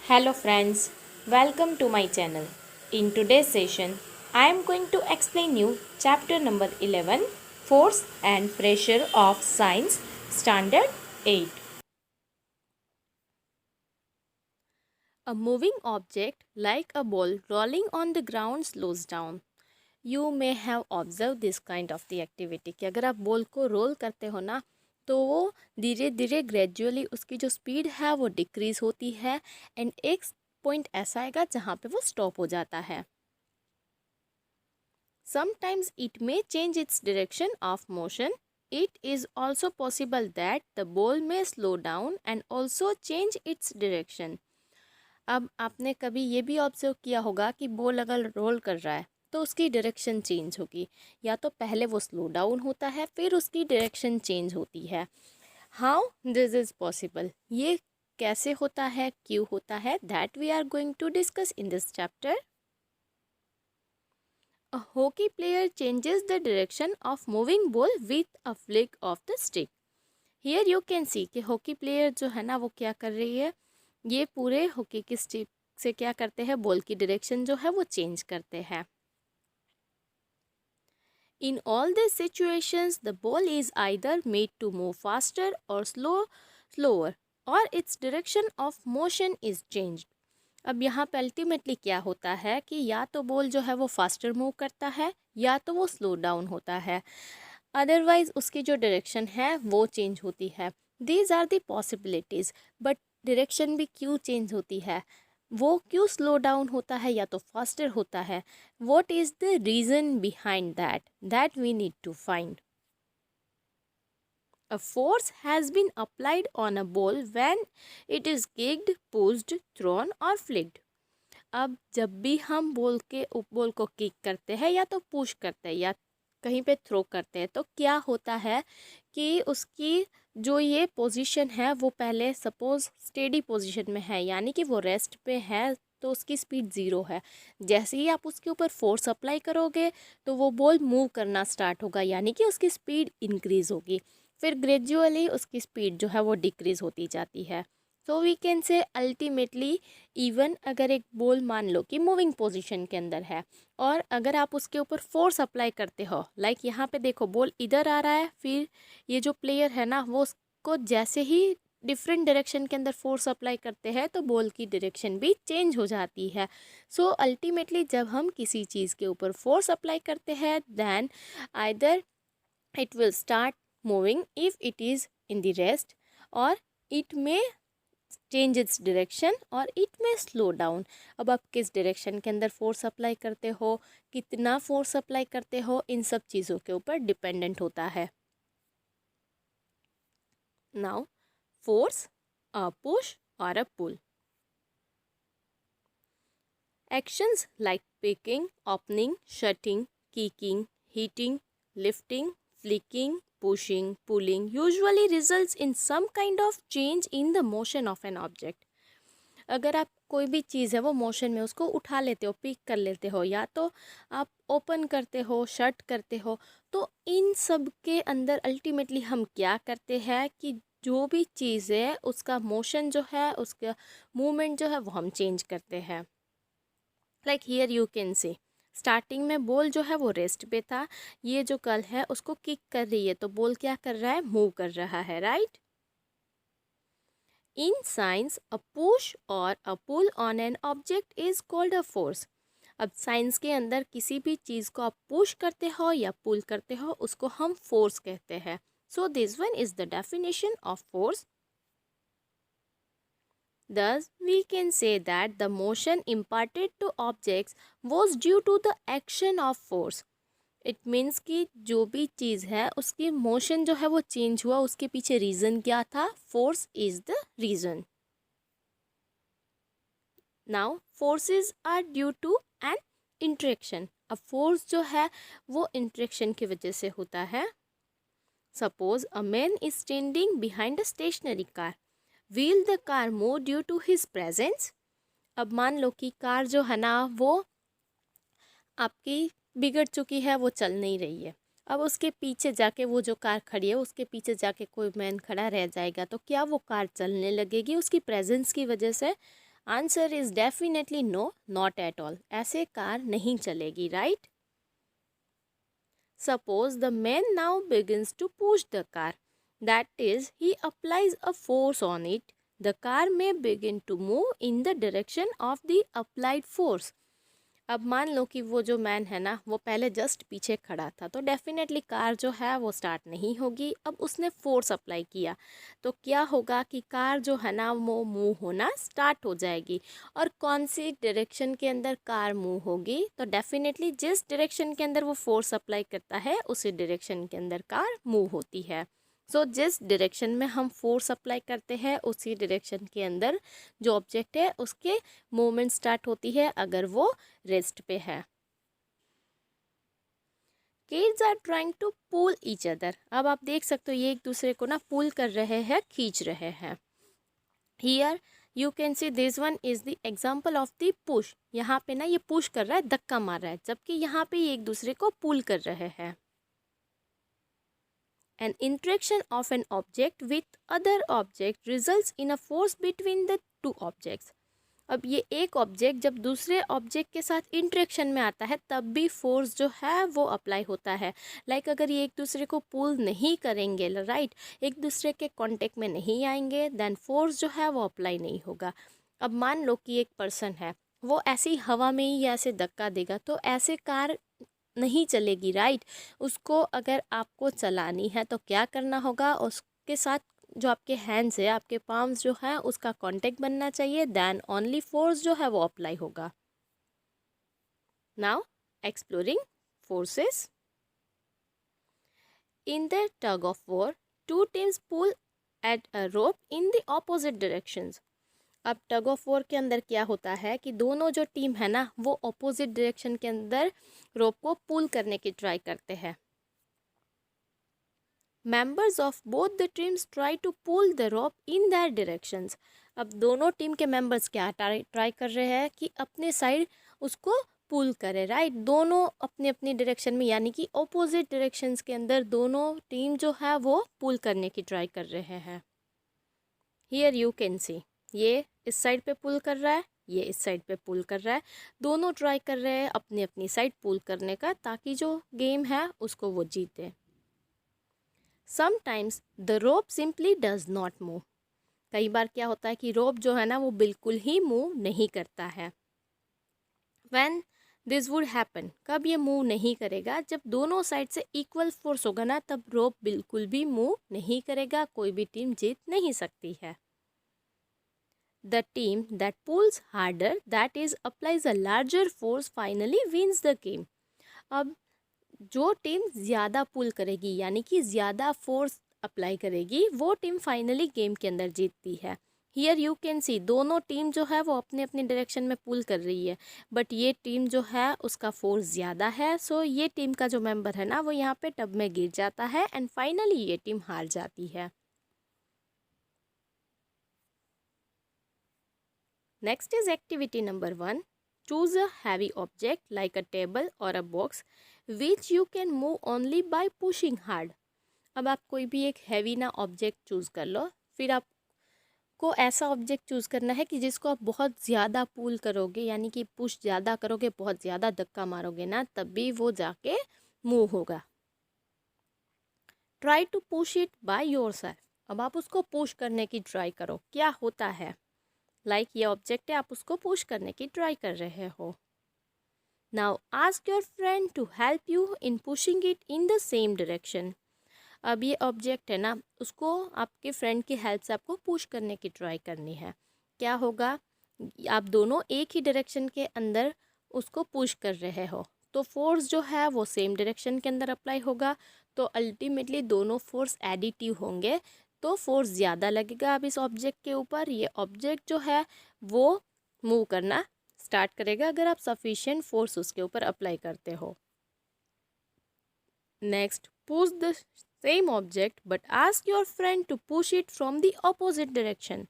Hello friends, welcome to my channel. In today's session, I am going to explain you chapter number 11, Force and Pressure of Science, Standard 8. A moving object like a ball rolling on the ground slows down. You may have observed this kind of the activity कि अगर आप ball को role करते हो ना तो वो धीरे धीरे ग्रेजुअली उसकी जो स्पीड है वो डिक्रीज होती है एंड एक पॉइंट ऐसा आएगा जहाँ पे वो स्टॉप हो जाता है. Sometimes it may change its direction of motion. It is also possible that the ball may slow down and also change its direction. अब आपने कभी ये भी ऑब्जर्व किया होगा कि बॉल अगर रोल कर रहा है तो उसकी डायरेक्शन चेंज होगी, या तो पहले वो स्लो डाउन होता है फिर उसकी डायरेक्शन चेंज होती है. हाउ दिस इज़ पॉसिबल, ये कैसे होता है, क्यों होता है, that we are going to discuss in this chapter. A hockey player changes the direction of moving ball with a flick of the stick. Here you can see कि hockey player जो है ना वो क्या कर रही है, ये पूरे हॉकी की स्टिक से क्या करते हैं, बॉल की डायरेक्शन जो है वो चेंज करते हैं. In all these situations, the ball is either made to move faster or slower, or its direction of motion is changed. अब यहाँ पे अल्टीमेटली क्या होता है कि या तो बॉल जो है वो फास्टर मूव करता है या तो वो स्लो डाउन होता है, अदरवाइज उसकी जो डायरेक्शन है वो चेंज होती है. These are the possibilities, but direction भी क्यों चेंज होती है, वो क्यों स्लो डाउन होता है या तो फास्टर होता है, what is the reason behind that we need to find. A force has been applied on a ball when it is kicked, pushed, thrown or flicked. अब जब भी हम बॉल को किक करते हैं या तो पुश करते हैं या कहीं पे थ्रो करते हैं तो क्या होता है कि उसकी जो ये पोजीशन है वो पहले सपोज स्टेडी पोजीशन में है, यानी कि वो रेस्ट पे है तो उसकी स्पीड ज़ीरो है. जैसे ही आप उसके ऊपर फोर्स अप्लाई करोगे तो वो बॉल मूव करना स्टार्ट होगा, यानी कि उसकी स्पीड इंक्रीज़ होगी. फिर ग्रेजुअली उसकी स्पीड जो है वो डिक्रीज़ होती जाती है. So we can say ultimately even अगर एक बॉल मान लो कि मूविंग पोजीशन के अंदर है और अगर आप उसके ऊपर फोर्स अप्लाई करते हो, लाइक यहाँ पे देखो बॉल इधर आ रहा है, फिर ये जो प्लेयर है ना वो उसको जैसे ही डिफरेंट डायरेक्शन के अंदर फोर्स अप्लाई करते हैं तो बॉल की डायरेक्शन भी चेंज हो जाती है. सो अल्टीमेटली जब हम किसी चीज़ के ऊपर फोर्स अप्लाई करते हैं then either it will start moving if it is in the rest, or it may change its direction, or it may slow down. अब आप किस डायरेक्शन के अंदर फोर्स अप्लाई करते हो, कितना फोर्स अप्लाई करते हो, इन सब चीज़ों के ऊपर डिपेंडेंट होता है. Now force, a push or a pull. Actions like picking, opening, shutting, kicking, hitting, lifting, flicking, pushing, pulling usually results in some kind of change in the motion of an object. अगर आप कोई भी चीज़ है वो motion में उसको उठा लेते हो, पिक कर लेते हो, या तो आप ओपन करते हो, शट करते हो, तो इन सब के अंदर अल्टीमेटली हम क्या करते हैं कि जो भी चीज़ है उसका मोशन जो है, उसका मूवमेंट जो है वो हम चेंज करते हैं. Like here you can C starting में बॉल जो है वो रेस्ट पे था, ये जो कल है उसको किक कर रही है तो बॉल क्या कर रहा है, मूव कर रहा है, right. In science a push or a pull on an object is called a force. अब साइंस के अंदर किसी भी चीज़ को आप पुश करते हो या पुल करते हो उसको हम फोर्स कहते हैं. So this one is the definition of force. Thus, we can say that the motion imparted to objects was due to the action of force. It means कि जो भी चीज़ है उसकी मोशन जो है वो चेंज हुआ, उसके पीछे रीज़न क्या था, force is the reason. Now forces are due to an interaction. अब फोर्स जो है वो इंट्रैक्शन की वजह से होता है. Suppose a man is standing behind a stationary car. Will the car move due to his presence? अब मान लो कि कार जो है ना वो आपकी बिगड़ चुकी है, वो चल नहीं रही है. अब उसके पीछे जाके वो जो कार खड़ी है उसके पीछे जाके कोई मैन खड़ा रह जाएगा तो क्या वो कार चलने लगेगी उसकी प्रेजेंस की वजह से? Answer is definitely no, not at all. ऐसे कार नहीं चलेगी, right? Suppose the man now begins to push the car. That is, he applies a force on it. The car may begin to move in the direction of the applied force. अब मान लो कि वो जो man है ना, वो पहले just पीछे खड़ा था, तो डेफिनेटली कार जो है वो स्टार्ट नहीं होगी. अब उसने फोर्स अप्लाई किया तो क्या होगा कि कार जो है ना वो मूव होना स्टार्ट हो जाएगी. और कौन सी डायरेक्शन के अंदर कार मूव होगी? तो डेफिनेटली जिस डायरेक्शन के अंदर वो फोर्स अप्लाई करता है उसी डायरेक्शन के अंदर कार मूव होती है. सो जिस डायरेक्शन में हम फोर्स अप्लाई करते हैं उसी डायरेक्शन के अंदर जो ऑब्जेक्ट है उसके मूवमेंट स्टार्ट होती है अगर वो रेस्ट पे है. Kids are trying to pull each other. अब आप देख सकते हो ये एक दूसरे को ना पुल कर रहे हैं, खींच रहे हैं. Here you can see this one is the example of the push. यहाँ पे ना ये पुश कर रहा है, धक्का मार रहा है, जबकि यहाँ पे ये एक दूसरे को पुल कर रहे हैं. An interaction of an object with other object results in a force between the two objects. अब ये एक ऑब्जेक्ट जब दूसरे ऑब्जेक्ट के साथ इंटरेक्शन में आता है तब भी फोर्स जो है वो अप्लाई होता है. लाइक अगर ये एक दूसरे को पुल नहीं करेंगे, राइट, एक दूसरे के कांटेक्ट में नहीं आएंगे, देन फोर्स जो है वो अप्लाई नहीं होगा. अब मान लो कि एक पर्सन है, वो ऐसी हवा में ही ऐसे धक्का देगा तो ऐसे कार नहीं चलेगी, राइट. उसको अगर आपको चलानी है तो क्या करना होगा? उसके साथ जो आपके हैंड्स है, आपके पाम्स जो है उसका कांटेक्ट बनना चाहिए, देन ओनली फोर्स जो है वो अप्लाई होगा. Now exploring forces. In the tug of war two teams pull at a rope in the opposite directions. अब टग ऑफ वॉर के अंदर क्या होता है कि दोनों जो टीम है ना वो ऑपोजिट डायरेक्शन के अंदर रोप को पुल करने की ट्राई करते हैं. Members of both the teams try to pull the rope in that directions. अब दोनों टीम के मेंबर्स क्या ट्राई कर रहे हैं कि अपने साइड उसको पुल करे, राइट. दोनों अपने अपनी डायरेक्शन में यानी कि ऑपोजिट डायरेक्शंस के अंदर दोनों टीम जो है वो पुल करने की ट्राई कर रहे हैं. हियर यू कैन सी ये इस साइड पे पुल कर रहा है, ये इस साइड पे पुल कर रहा है. दोनों ट्राई कर रहे हैं अपनी अपनी साइड पुल करने का ताकि जो गेम है उसको वो जीते. Sometimes the rope simply does not move. कई बार क्या होता है कि रोप जो है ना वो बिल्कुल ही मूव नहीं करता है. व्हेन दिस वुड हैपन, कब ये मूव नहीं करेगा? जब दोनों साइड से इक्वल फोर्स होगा ना तब रोप बिल्कुल भी मूव नहीं करेगा, कोई भी टीम जीत नहीं सकती है. The team that pulls harder, that is applies a larger force, finally wins the game. अब जो टीम ज़्यादा पुल करेगी यानी कि ज़्यादा फोर्स अप्लाई करेगी वो टीम फाइनली गेम के अंदर जीतती है. हियर यू कैन सी दोनों टीम जो है वो अपने अपने डायरेक्शन में पुल कर रही है, बट ये टीम जो है उसका फोर्स ज़्यादा है. सो ये टीम का जो मेंबर है ना वो यहाँ पे टब में गिर जाता है एंड फाइनली ये टीम हार जाती है. Next is activity number 1. Choose a heavy object like a table or a box which you can move only by pushing hard. अब आप कोई भी एक हैवी ना ऑब्जेक्ट चूज़ कर लो. फिर आपको ऐसा ऑब्जेक्ट चूज़ करना है कि जिसको आप बहुत ज़्यादा पुल करोगे यानी कि पुश ज़्यादा करोगे, बहुत ज़्यादा धक्का मारोगे ना तब भी वो जाके मूव होगा. Try to push it by yourself. अब आप उसको पुश करने की ट्राई करो. क्या होता है? लाइक ये ऑब्जेक्ट है, आप उसको पुश करने की ट्राई कर रहे हो. Now ask your friend to help you in pushing it in the same direction. अब ये ऑब्जेक्ट है ना उसको आपके फ्रेंड की हेल्प से आपको पुश करने की ट्राई करनी है. क्या होगा? आप दोनों एक ही डायरेक्शन के अंदर उसको पुश कर रहे हो तो फोर्स जो है वो सेम डायरेक्शन के अंदर अप्लाई होगा. तो अल्टीमेटली दोनों फोर्स एडिटिव होंगे तो फोर्स ज़्यादा लगेगा अब इस ऑब्जेक्ट के ऊपर. ये ऑब्जेक्ट जो है वो मूव करना स्टार्ट करेगा अगर आप सफिशिएंट फोर्स उसके ऊपर अप्लाई करते हो. Next, push the same object but ask your friend to push it from the opposite direction.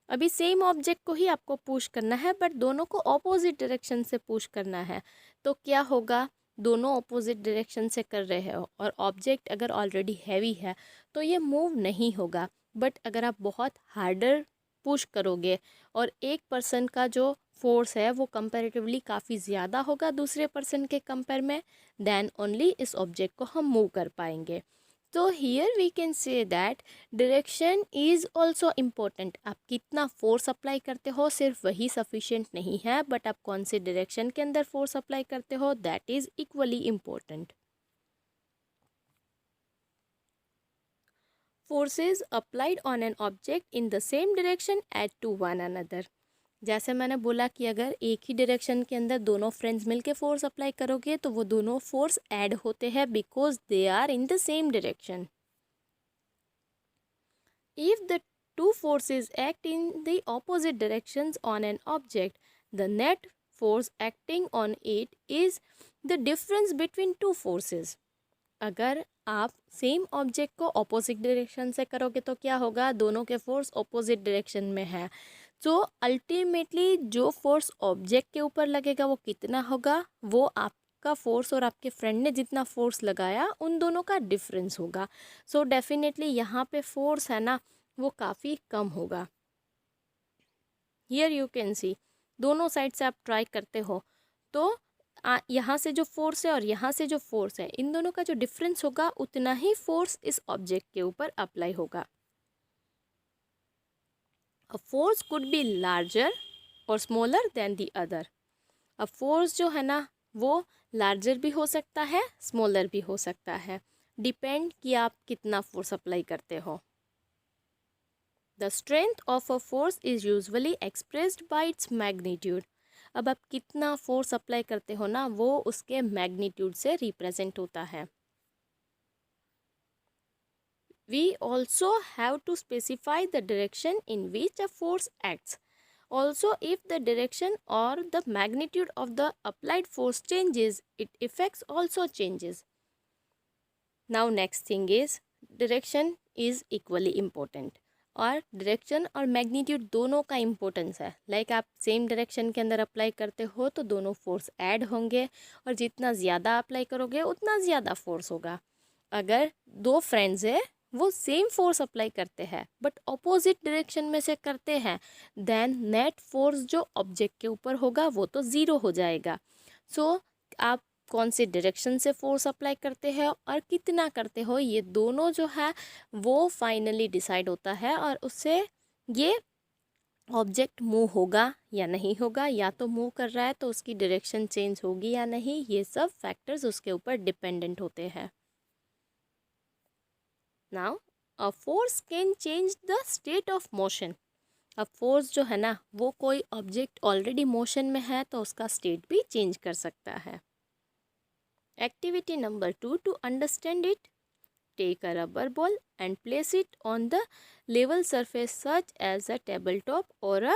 अभी सेम ऑब्जेक्ट को ही आपको पुश करना है बट दोनों को ऑपोजिट डायरेक्शन से पुश करना है. तो क्या होगा? दोनों ऑपोजिट डायरेक्शन से कर रहे हो और ऑब्जेक्ट अगर ऑलरेडी हैवी है तो ये मूव नहीं होगा. बट अगर आप बहुत हार्डर पुश करोगे और एक पर्सन का जो फोर्स है वो कंपैरेटिवली काफ़ी ज़्यादा होगा दूसरे पर्सन के कंपेयर में, देन ओनली इस ऑब्जेक्ट को हम मूव कर पाएंगे। तो here we can say that direction is also important. आप कितना फोर्स अप्लाई करते हो सिर्फ वही सफिशिएंट नहीं है, बट आप कौन से डायरेक्शन के अंदर फोर्स अप्लाई करते हो that is equally important. Forces applied on an object in the same direction add to one another। जैसे मैंने बोला कि अगर एक ही डायरेक्शन के अंदर दोनों फ्रेंड्स मिलके फोर्स अप्लाई करोगे तो वो दोनों फोर्स ऐड होते हैं because they are in the same direction. If the two forces act in the opposite directions on an object, the net force acting on it is the difference between two forces। अगर आप same object को opposite direction से करोगे तो क्या होगा, दोनों के फोर्स ऑपोजिट डायरेक्शन में है, तो अल्टीमेटली जो फोर्स ऑब्जेक्ट के ऊपर लगेगा वो कितना होगा, वो आपका फोर्स और आपके फ्रेंड ने जितना फोर्स लगाया उन दोनों का डिफरेंस होगा। सो डेफिनेटली यहाँ पे फोर्स है ना वो काफ़ी कम होगा। हियर यू कैन सी दोनों साइड से आप ट्राई करते हो तो यहाँ से जो फोर्स है और यहाँ से जो फोर्स है इन दोनों का जो डिफरेंस होगा उतना ही फोर्स इस ऑब्जेक्ट के ऊपर अप्लाई होगा। A force could be larger और स्मॉलर देन दी अदर। अब फोर्स जो है ना वो लार्जर भी हो सकता है स्मॉलर भी हो सकता है, डिपेंड कि आप कितना फोर्स अप्लाई करते हो। The strength of a force is usually expressed by its magnitude. अब आप कितना फोर्स अप्लाई करते हो ना वो उसके मैग्नीट्यूड से रिप्रेजेंट होता है। We also have to specify the direction in which a force acts. Also if the direction or the magnitude of the applied force changes it effects also changes. Now next thing is direction is equally important और direction और magnitude दोनों का importance है। Like आप same direction के अंदर apply करते हो तो दोनों फोर्स ऐड होंगे और जितना ज़्यादा अप्लाई करोगे उतना ज़्यादा फोर्स होगा। अगर दो फ्रेंड्स है वो सेम फोर्स अप्लाई करते हैं बट ऑपोजिट डायरेक्शन में से करते हैं, देन नेट फोर्स जो ऑब्जेक्ट के ऊपर होगा वो तो ज़ीरो हो जाएगा। सो आप कौन से डायरेक्शन से फोर्स अप्लाई करते हैं और कितना करते हो ये दोनों जो है वो फाइनली डिसाइड होता है और उससे ये ऑब्जेक्ट मूव होगा या नहीं होगा, या तो मूव कर रहा है तो उसकी डायरेक्शन चेंज होगी या नहीं, ये सब फैक्टर्स उसके ऊपर डिपेंडेंट होते हैं। Now a force can change the state of motion. अब फोर्स जो है ना वो कोई ऑब्जेक्ट ऑलरेडी मोशन में है तो उसका स्टेट भी चेंज कर सकता है। Activity number 2 to understand it. Take a rubber ball and place it on the level surface such as a tabletop or a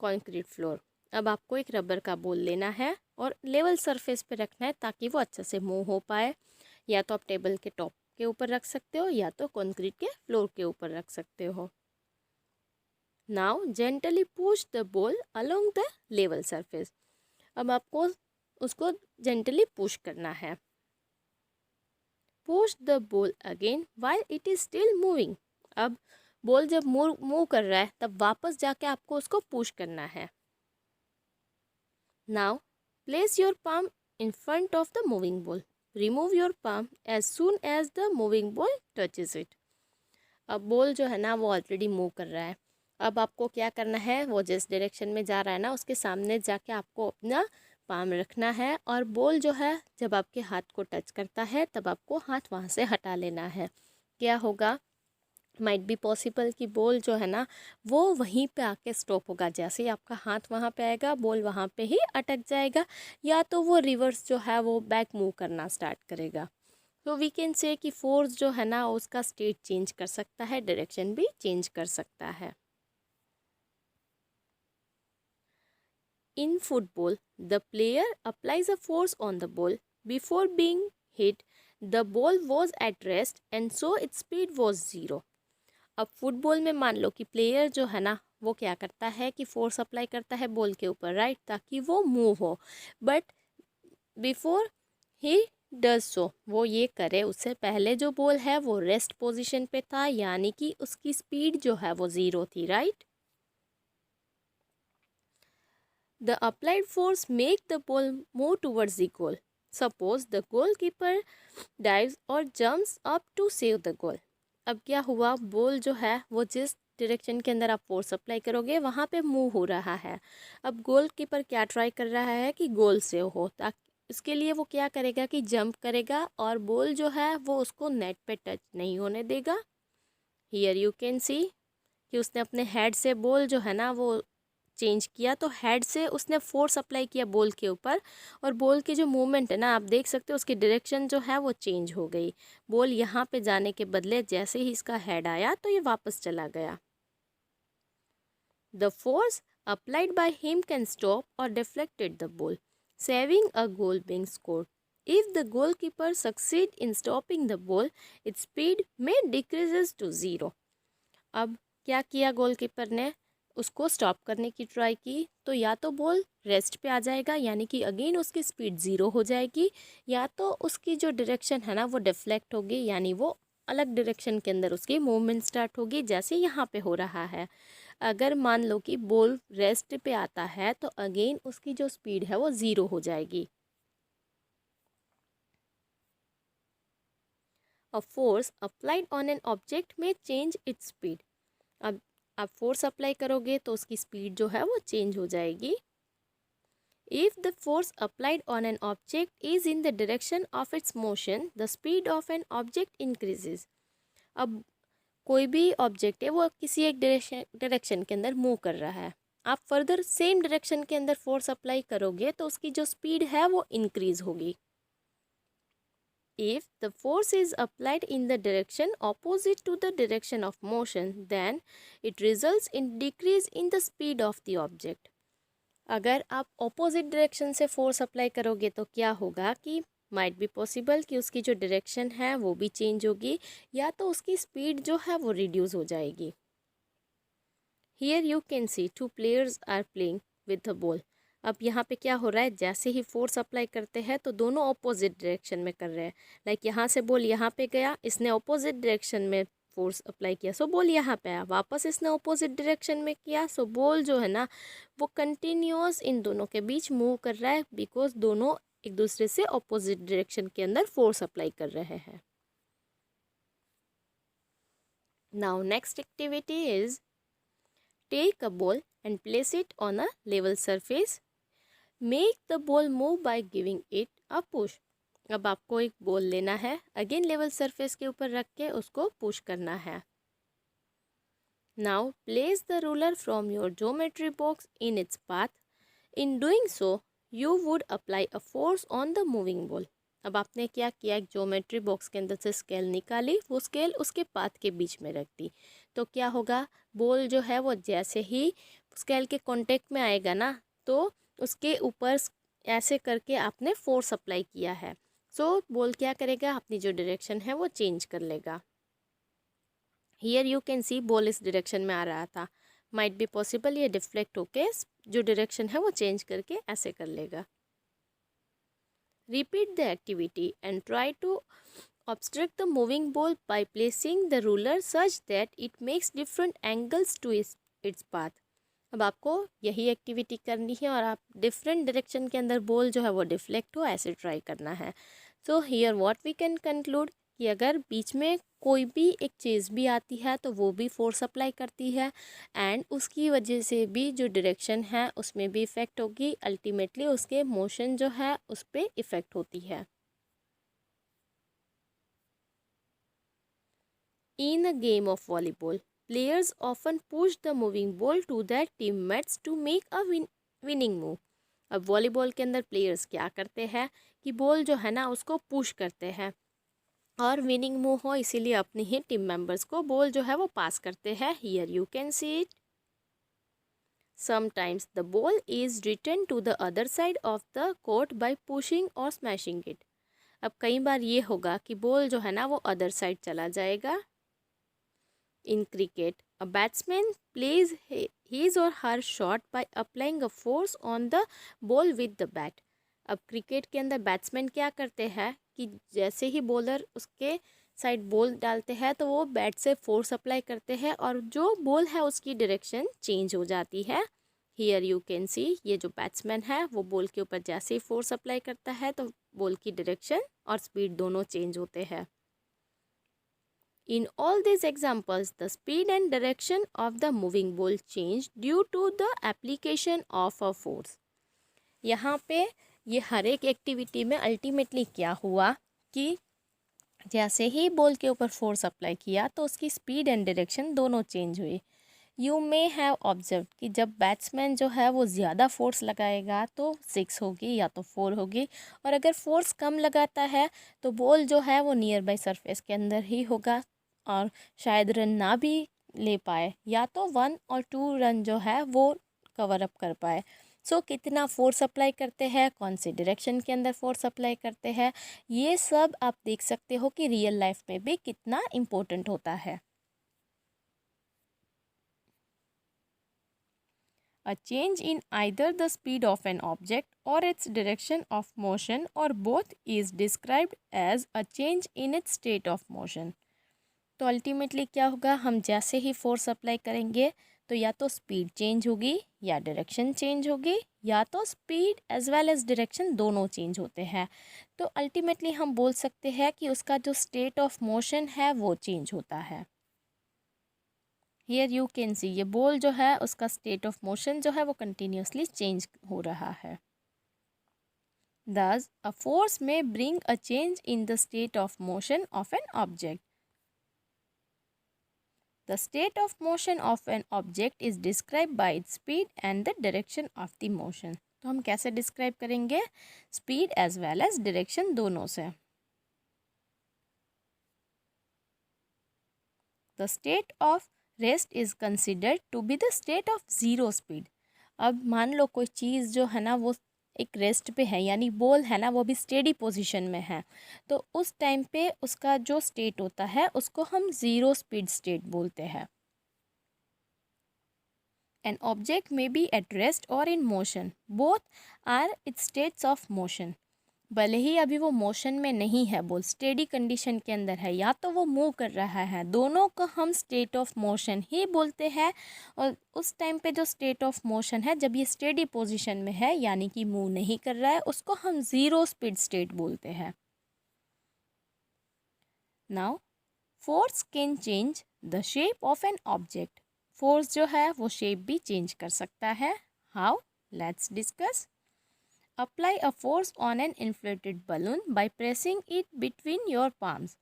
concrete floor। अब आपको एक रबर का बॉल लेना है और लेवल सरफेस पे रखना है ताकि वो अच्छे से मूव हो पाए। या तो आप टेबल के टॉप के ऊपर रख सकते हो या तो कंक्रीट के फ्लोर के ऊपर रख सकते हो। Now gently push the ball along the level surface. अब आपको उसको जेंटली पुश करना है। Push the ball again while it is still moving. अब बॉल जब मूव कर रहा है तब वापस जाके आपको उसको पुश करना है। Now place your palm in front of the moving ball. Remove your palm as soon as the moving ball touches it. अब बॉल जो है ना वो ऑलरेडी मूव कर रहा है। अब आपको क्या करना है, वो जिस डायरेक्शन में जा रहा है ना उसके सामने जाके आपको अपना पाम रखना है और बॉल जो है जब आपके हाथ को टच करता है तब आपको हाथ वहाँ से हटा लेना है। क्या होगा, माइट बी पॉसिबल कि बॉल जो है ना वो वहीं पे आके स्टॉप होगा। जैसे ही आपका हाथ वहाँ पे आएगा बॉल वहाँ पे ही अटक जाएगा, या तो वो रिवर्स जो है वो बैक मूव करना स्टार्ट करेगा। तो वी कैन से कि फोर्स जो है ना उसका स्टेट चेंज कर सकता है, डायरेक्शन भी चेंज कर सकता है। In football, the player applies a force on the ball. Before being hit, the ball was at rest and so its speed was 0। अब फुटबॉल में मान लो कि प्लेयर जो है ना वो क्या करता है कि फोर्स अप्लाई करता है बॉल के ऊपर, राइट, ताकि वो मूव हो। But before he does so, वो ये करे उससे पहले जो बॉल है वो रेस्ट पोजीशन पे था, यानी कि उसकी स्पीड जो है वो 0 थी, right. The applied force make the ball move towards the goal. Suppose the goalkeeper dives or jumps up to save the goal. अब क्या हुआ, बॉल जो है वो जिस डायरेक्शन के अंदर आप फोर्स अप्लाई करोगे वहाँ पे मूव हो रहा है। अब गोलकीपर क्या ट्राई कर रहा है कि गोल सेव हो, ताकि इसके लिए वो क्या करेगा कि जंप करेगा और बॉल जो है वो उसको नेट पे टच नहीं होने देगा। हियर यू कैन सी कि उसने अपने हेड से बॉल जो है ना वो चेंज किया, तो हेड से उसने फोर्स अप्लाई किया बॉल के ऊपर और बॉल की जो मूवमेंट है ना आप देख सकते हो उसकी डायरेक्शन जो है वो चेंज हो गई। बॉल यहाँ पे जाने के बदले जैसे ही इसका हेड आया तो ये वापस चला गया। The force applied by him can stop or deflected the ball, saving a goal being scored. If the goalkeeper succeed in stopping the ball, its speed may decreases to 0. अब क्या किया गोलकीपर ने, उसको स्टॉप करने की try की, तो या तो बॉल रेस्ट पे आ जाएगा यानी कि अगेन उसकी स्पीड 0 हो जाएगी, या तो उसकी जो डायरेक्शन है ना वो डिफ्लेक्ट होगी यानी वो अलग डायरेक्शन के अंदर उसकी मूवमेंट स्टार्ट होगी जैसे यहाँ पे हो रहा है। अगर मान लो कि बॉल रेस्ट पे आता है तो अगेन उसकी जो स्पीड है वो 0 हो जाएगी। A force applied on an object may change its speed. अब आप फोर्स अप्लाई करोगे तो उसकी स्पीड जो है वो चेंज हो जाएगी। If the force applied on an object is in the direction of its motion, the speed of an object increases. अब कोई भी ऑब्जेक्ट है वो किसी एक डायरेक्शन के अंदर मूव कर रहा है, आप फर्दर सेम डायरेक्शन के अंदर फोर्स अप्लाई करोगे तो उसकी जो स्पीड है वो इंक्रीज होगी। If the force is applied in the direction opposite to the direction of motion, then it results in decrease in the speed of the object. अगर आप ऑपोजिट डायरेक्शन से फोर्स अप्लाई करोगे तो क्या होगा कि माइट बी पॉसिबल कि उसकी जो डायरेक्शन है वो भी चेंज होगी या तो उसकी स्पीड जो है वो रिड्यूस हो जाएगी। Here you can see 2 players are playing with the ball. अब यहाँ पे क्या हो रहा है, जैसे ही फोर्स अप्लाई करते हैं तो दोनों ऑपोजिट डायरेक्शन में कर रहे हैं। लाइक यहाँ से बॉल यहाँ पे गया, इसने ऑपोजिट डायरेक्शन में फोर्स अप्लाई किया सो बॉल यहाँ पे आया, वापस इसने ऑपोजिट डायरेक्शन में किया सो बॉल जो है ना वो कंटिन्यूअस इन दोनों के बीच मूव कर रहा है बिकॉज दोनों एक दूसरे से ऑपोजिट डायरेक्शन के अंदर फोर्स अप्लाई कर रहे हैं। Now next activity is take a ball and place it on a level surface, make the ball move by giving it a push. अब आपको एक बॉल लेना है, अगेन लेवल सरफेस के ऊपर रख के उसको पुश करना है। Now place the ruler from your geometry box in its path, in doing so you would apply a force on the moving ball. अब आपने क्या किया, एक ज्योमेट्री बॉक्स के अंदर से स्केल निकाली, वो स्केल उसके पाथ के बीच में रख दी, तो क्या होगा, बॉल जो है वो जैसे ही स्केल के कांटेक्ट में आएगा ना तो उसके ऊपर ऐसे करके आपने फोर्स अप्लाई किया है, सो बॉल क्या करेगा, अपनी जो डायरेक्शन है वो चेंज कर लेगा। Here you can C ball इस डायरेक्शन में आ रहा था, माइट बी पॉसिबल ये डिफ्लेक्ट होके जो डायरेक्शन है वो चेंज करके ऐसे कर लेगा। Repeat the activity and try to obstruct the moving ball by placing the ruler such that it makes different angles to its path. अब आपको यही एक्टिविटी करनी है और आप डिफरेंट डायरेक्शन के अंदर बॉल जो है वो डिफ्लेक्ट हो ऐसे ट्राई करना है। So here what we can conclude कि अगर बीच में कोई भी एक चीज़ भी आती है तो वो भी फोर्स अप्लाई करती है एंड उसकी वजह से भी जो डायरेक्शन है उसमें भी इफ़ेक्ट होगी, अल्टीमेटली उसके मोशन जो है उस पर इफ़ेक्ट होती है। In a game of volleyball, players often push the moving ball to their teammates to make a winning move. अब वॉलीबॉल के अंदर प्लेयर्स क्या करते हैं कि बॉल जो है ना उसको पुश करते हैं और विनिंग मूव हो इसीलिए अपने ही टीम मेंबर्स को बॉल जो है वो पास करते हैं। Here you can see it. Sometimes the ball is returned to the other side of the court by pushing or smashing it. अब कई बार ये होगा कि बॉल जो है ना वो अदर साइड चला जाएगा। In cricket, a batsman plays his or her shot by applying a force on the ball with the bat. अब क्रिकेट के अंदर बैट्समैन क्या करते हैं कि जैसे ही बॉलर उसके साइड बॉल डालते हैं तो वो बैट से फोर्स अप्लाई करते हैं और जो बॉल है उसकी डायरेक्शन चेंज हो जाती है। हियर यू कैन सी, ये जो बैट्समैन है वो बॉल के ऊपर जैसे ही फोर्स अप्लाई करता है तो बॉल की डायरेक्शन और स्पीड दोनों चेंज होते हैं. In all these examples, the speed and direction of the moving ball change due to the application of a force. यहाँ पे ये हर एक एक्टिविटी में अल्टीमेटली क्या हुआ कि जैसे ही बॉल के ऊपर फोर्स अप्लाई किया तो उसकी स्पीड एंड डायरेक्शन दोनों चेंज हुई. यू मे हैव ऑब्जर्व कि जब बैट्समैन जो है वो ज़्यादा फोर्स लगाएगा तो 6 होगी या तो 4 होगी, और अगर फोर्स कम लगाता है तो बॉल जो है वो नियर बाई सरफेस के अंदर ही होगा और शायद रन ना भी ले पाए, या तो 1 और 2 रन जो है वो कवर अप कर पाए. सो कितना फोर्स अप्लाई करते हैं, कौन सी डायरेक्शन के अंदर फोर्स अप्लाई करते हैं, ये सब आप देख सकते हो कि रियल लाइफ में भी कितना इम्पोर्टेंट होता है. A change in either the speed of an object or its direction of motion or both is described as a change in its state of motion. तो अल्टीमेटली क्या होगा, हम जैसे ही फोर्स अप्लाई करेंगे तो या तो स्पीड चेंज होगी या डायरेक्शन चेंज होगी, या तो speed as well as direction दोनों चेंज होते हैं. तो अल्टीमेटली हम बोल सकते हैं कि उसका जो स्टेट ऑफ मोशन है वो चेंज होता है. हियर यू कैन सी, ये बॉल जो है उसका स्टेट ऑफ मोशन जो है वो कंटिन्यूसली चेंज हो रहा है. Thus, a force may bring a change in the state of motion of an object. The state of motion of an object is described by its speed and the direction of the motion. तो हम कैसे describe करेंगे, speed as well as direction दोनों से. The state of rest is considered to be the state of zero speed. अब मान लो कोई चीज़ जो है ना वो एक रेस्ट पे है, यानी बॉल है ना वो भी स्टेडी पोजीशन में है, तो उस टाइम पे उसका जो स्टेट होता है उसको हम ज़ीरो स्पीड स्टेट बोलते हैं. An object may be at rest or in motion. Both are its states of motion. भले ही अभी वो मोशन में नहीं है, बॉल स्टेडी कंडीशन के अंदर है या तो वो मूव कर रहा है, दोनों को हम स्टेट ऑफ मोशन ही बोलते हैं. और उस टाइम पे जो स्टेट ऑफ मोशन है, जब ये स्टेडी पोजीशन में है यानी कि मूव नहीं कर रहा है, उसको हम ज़ीरो स्पीड स्टेट बोलते हैं. Now force can change the shape of an object. Force जो है वो शेप भी चेंज कर सकता है. How, let's discuss. Apply a force on an inflated balloon by pressing it between your palms.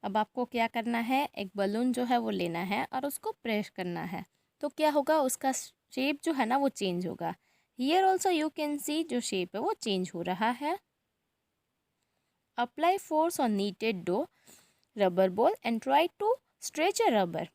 अब आपको क्या करना है, एक बलून जो है वो लेना है और उसको प्रेस करना है, तो क्या होगा, उसका शेप जो है ना वो चेंज होगा. Here also you can see जो शेप है वो चेंज हो रहा है. Apply force on kneaded dough rubber ball and try to stretch a rubber.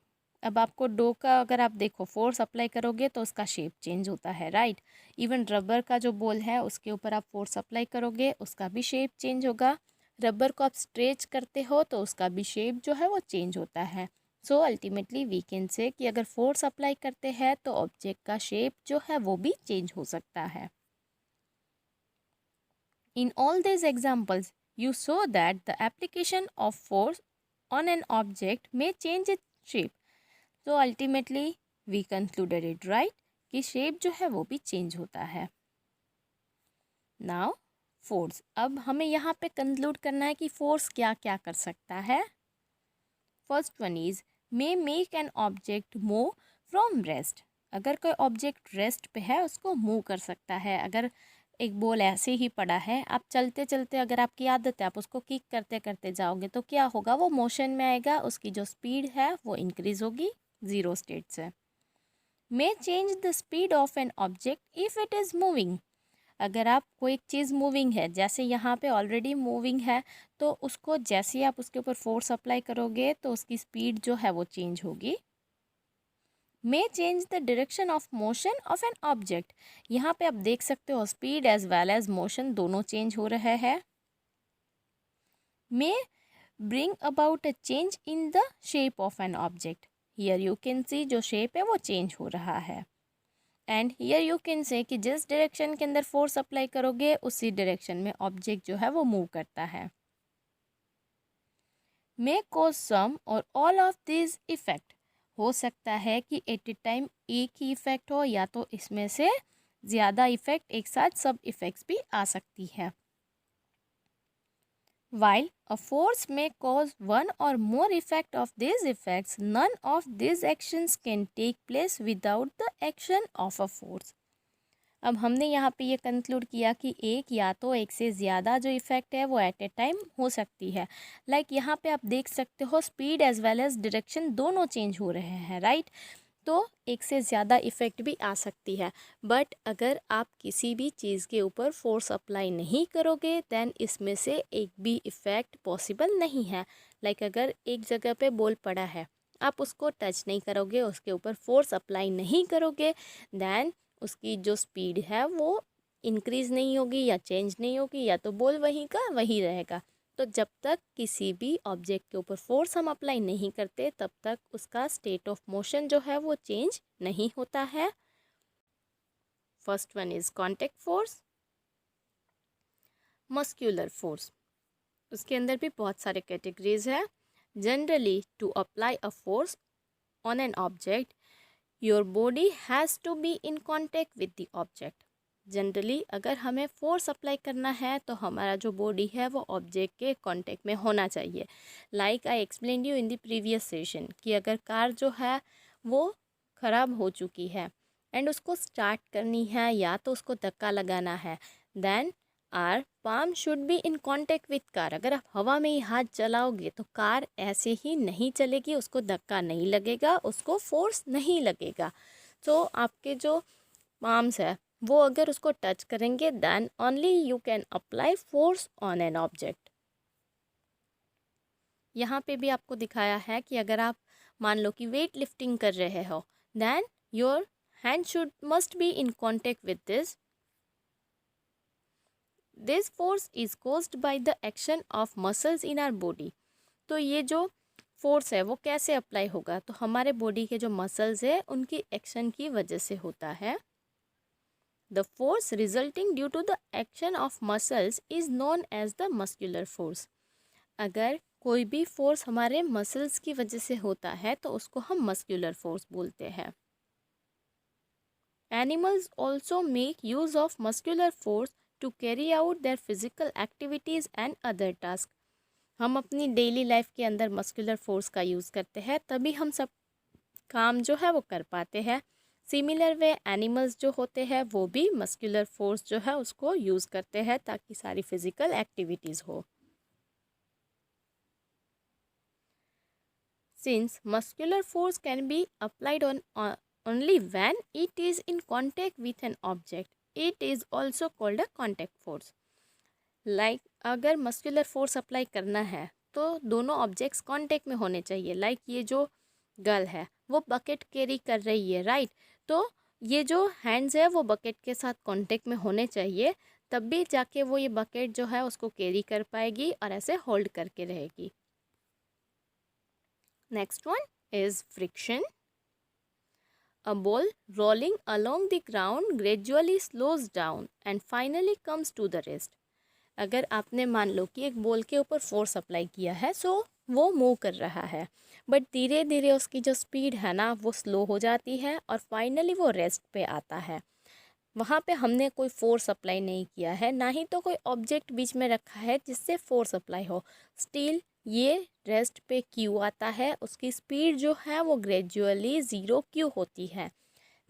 अब आपको डो का अगर आप देखो फोर्स अप्लाई करोगे तो उसका शेप चेंज होता है, राइट. इवन रबर का जो बॉल है उसके ऊपर आप फोर्स अप्लाई करोगे उसका भी शेप चेंज होगा. रबर को आप स्ट्रेच करते हो तो उसका भी शेप जो है वो चेंज होता है. So ultimately we can say कि अगर फोर्स अप्लाई करते हैं तो ऑब्जेक्ट का शेप जो है वो भी चेंज हो सकता है. In all this examples you saw that the application of force on an object में चेंज इट्स शेप. तो ultimately we concluded it right कि शेप जो है वो भी चेंज होता है. नाउ फोर्स, अब हमें यहाँ पे कंक्लूड करना है कि फोर्स क्या क्या कर सकता है. First one is may make an object move from rest. अगर कोई ऑब्जेक्ट रेस्ट पे है उसको मूव कर सकता है. अगर एक बॉल ऐसे ही पड़ा है, आप चलते चलते अगर आपकी आदत है आप उसको किक करते करते जाओगे तो क्या होगा, वो मोशन में आएगा, उसकी जो स्पीड है वो इंक्रीज होगी ज़ीरो स्टेट से. मे change the speed of an object if it is moving. अगर आप कोई चीज़ मूविंग है, जैसे यहाँ पे ऑलरेडी मूविंग है, तो उसको जैसे ही आप उसके ऊपर फोर्स अप्लाई करोगे तो उसकी स्पीड जो है वो चेंज होगी. May change the direction of motion of an object. यहाँ पे आप देख सकते हो speed as well as motion दोनों चेंज हो रहे हैं. May bring about a change in the shape of an object. Here you can see जो शेप है वो चेंज हो रहा है. And here you can say कि जिस डायरेक्शन के अंदर फोर्स अप्लाई करोगे उसी डायरेक्शन में ऑब्जेक्ट जो है वो मूव करता है. मे कॉज सम और ऑल ऑफ दिस इफेक्ट. हो सकता है कि एट ए टाइम एक ही इफ़ेक्ट हो या तो इसमें से ज़्यादा इफ़ेक्ट एक साथ सब इफ़ेक्ट्स भी आ सकती है। While a force may cause one or more effect of these effects, none of these actions can take place without the action of a force. अब हमने यहाँ पे ये कंक्लूड किया कि एक या तो एक से ज़्यादा जो इफ़ेक्ट है वो एट ए टाइम हो सकती है। यहाँ पे आप देख सकते हो speed as well as direction दोनों चेंज हो रहे हैं, राइट। तो एक से ज़्यादा इफ़ेक्ट भी आ सकती है, बट अगर आप किसी भी चीज़ के ऊपर फोर्स अप्लाई नहीं करोगे दैन इसमें से एक भी इफ़ेक्ट पॉसिबल नहीं है। अगर एक जगह पे बॉल पड़ा है, आप उसको टच नहीं करोगे, उसके ऊपर फोर्स अप्लाई नहीं करोगे, दैन उसकी जो स्पीड है वो इंक्रीज़ नहीं होगी या चेंज नहीं होगी, या तो बॉल वहीं का वहीं रहेगा। तो जब तक किसी भी ऑब्जेक्ट के ऊपर फोर्स हम अप्लाई नहीं करते तब तक उसका स्टेट ऑफ मोशन जो है वो चेंज नहीं होता है। First one is contact force, muscular force. उसके अंदर भी बहुत सारे कैटेगरीज है। Generally to apply a force on an object your body has to be in contact with the object. Generally अगर हमें फोर्स अप्लाई करना है तो हमारा जो बॉडी है वो ऑब्जेक्ट के कांटेक्ट में होना चाहिए। I explain you in the previous session कि अगर कार जो है वो ख़राब हो चुकी है एंड उसको स्टार्ट करनी है या तो उसको धक्का लगाना है, then our palm should be in contact with car. अगर आप हवा में ही हाथ चलाओगे तो कार ऐसे ही नहीं चलेगी, उसको धक्का नहीं लगेगा, उसको फोर्स नहीं लगेगा। तो आपके जो पाम्स है वो अगर उसको टच करेंगे then only you can apply force on an object. यहाँ पे भी आपको दिखाया है कि अगर आप मान लो कि वेट लिफ्टिंग कर रहे हो then your hand should must be in contact with this force is caused by the action of muscles in our body. तो ये जो फोर्स है वो कैसे अप्लाई होगा, तो हमारे बॉडी के जो मसल्स है उनकी एक्शन की वजह से होता है। The force resulting due to the action of muscles is known as the muscular force. अगर कोई भी फोर्स हमारे मसल्स की वजह से होता है तो उसको हम मस्क्यूलर फोर्स बोलते हैं। Animals also make use of muscular force to carry out their physical activities and other tasks. हम अपनी डेली लाइफ के अंदर मस्कुलर फोर्स का यूज़ करते हैं तभी हम सब काम जो है वो कर पाते हैं। सिमिलर वे एनिमल्स जो होते हैं वो भी मस्कुलर फोर्स जो है उसको यूज़ करते हैं ताकि सारी फिजिकल एक्टिविटीज़ हो। Since muscular force can be applied on only when it is in contact with an object, it is also called a contact force. अगर मस्कुलर फोर्स अप्लाई करना है तो दोनों ऑब्जेक्ट्स कांटेक्ट में होने चाहिए। ये जो गर्ल है वो बकेट कैरी कर रही है, राइट। तो ये जो हैंड्स है वो बकेट के साथ कांटेक्ट में होने चाहिए, तब भी जाके वो ये बकेट जो है उसको कैरी कर पाएगी और ऐसे होल्ड करके रहेगी। Next one is friction. A ball rolling along the ground gradually slows down and finally comes to the rest. अगर आपने मान लो कि एक बॉल के ऊपर फोर्स अप्लाई किया है सो वो मूव कर रहा है, बट धीरे धीरे उसकी जो स्पीड है ना वो स्लो हो जाती है और फाइनली वो रेस्ट पे आता है। वहाँ पे हमने कोई फोर्स अप्लाई नहीं किया है, ना ही तो कोई ऑब्जेक्ट बीच में रखा है जिससे फोर्स अप्लाई हो, स्टिल ये रेस्ट पे क्यों आता है, उसकी स्पीड जो है वो ग्रेजुअली ज़ीरो क्यों होती है।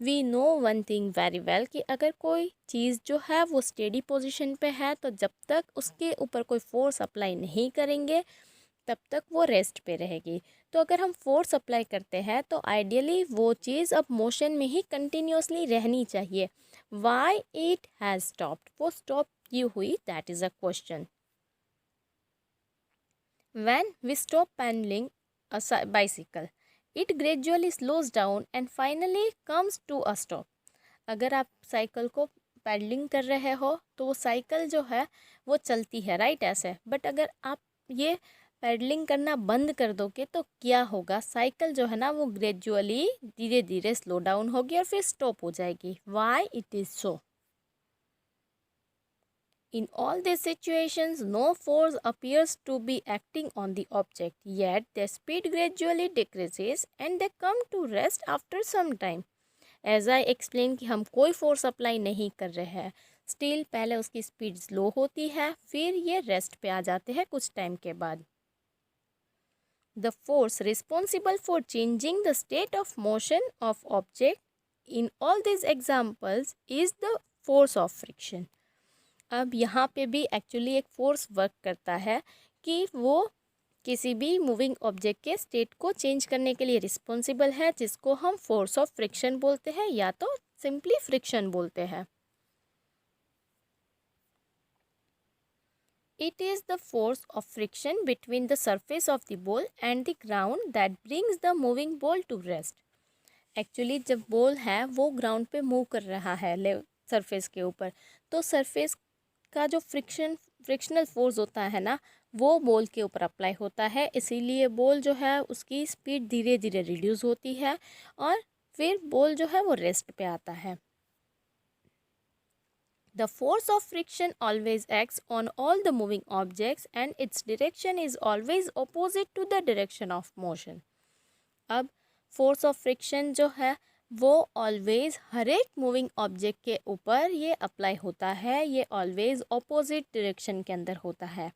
We know one thing very well कि अगर कोई चीज़ जो है वो स्टेडी पोजीशन पे है तो जब तक उसके ऊपर कोई फोर्स अप्लाई नहीं करेंगे तब तक वो रेस्ट पे रहेगी। तो अगर हम फोर्स अप्लाई करते हैं तो आइडियली वो चीज़ अब मोशन में ही कंटिन्यूसली रहनी चाहिए। वाई इट हैज़ स्टॉप्ड, वो स्टॉप क्यों हुई, that is a question. When we stop pedalling a bicycle it gradually slows down and finally comes to a stop. अगर आप साइकिल को पैडलिंग कर रहे हो तो वो साइकिल जो है वो चलती है, राइट ऐसे, बट अगर आप ये पैडलिंग करना बंद कर दोगे तो क्या होगा, साइकिल जो है ना वो ग्रेजुअली धीरे धीरे स्लो डाउन होगी और फिर स्टॉप हो जाएगी। Why it is so, In all these situations, no force appears to be acting on the object, yet their speed gradually decreases and they come to rest after some time. As I explained कि हम कोई force apply नहीं कर रहे हैं, still पहले उसकी speed slow होती है, फिर ये रेस्ट पे आ जाते हैं कुछ टाइम के बाद. The force responsible for changing the state of motion of object in all these examples is the force of friction. अब यहाँ पे भी एक्चुअली एक फोर्स वर्क करता है कि वो किसी भी मूविंग ऑब्जेक्ट के स्टेट को चेंज करने के लिए रिस्पॉन्सिबल है, जिसको हम फोर्स ऑफ फ्रिक्शन बोलते हैं या तो सिंपली फ्रिक्शन बोलते हैं. It is the force of friction between the surface of the ball and the ground that brings the moving ball to rest. Actually जब बॉल है वो ग्राउंड पे मूव कर रहा है सरफेस के ऊपर, तो सरफेस का जो फ्रिक्शनल फोर्स होता है ना, वो बॉल के ऊपर अप्लाई होता है. इसीलिए बॉल जो है उसकी स्पीड धीरे धीरे रिड्यूस होती है और फिर बॉल जो है वो रेस्ट पे आता है. The force of friction always acts on all the moving objects and its direction is always opposite to the direction of motion. अब फोर्स ऑफ फ्रिक्शन जो है वो ऑलवेज हर एक मूविंग ऑब्जेक्ट के ऊपर ये अप्लाई होता है, ये ऑलवेज ऑपोजिट डायरेक्शन के अंदर होता है.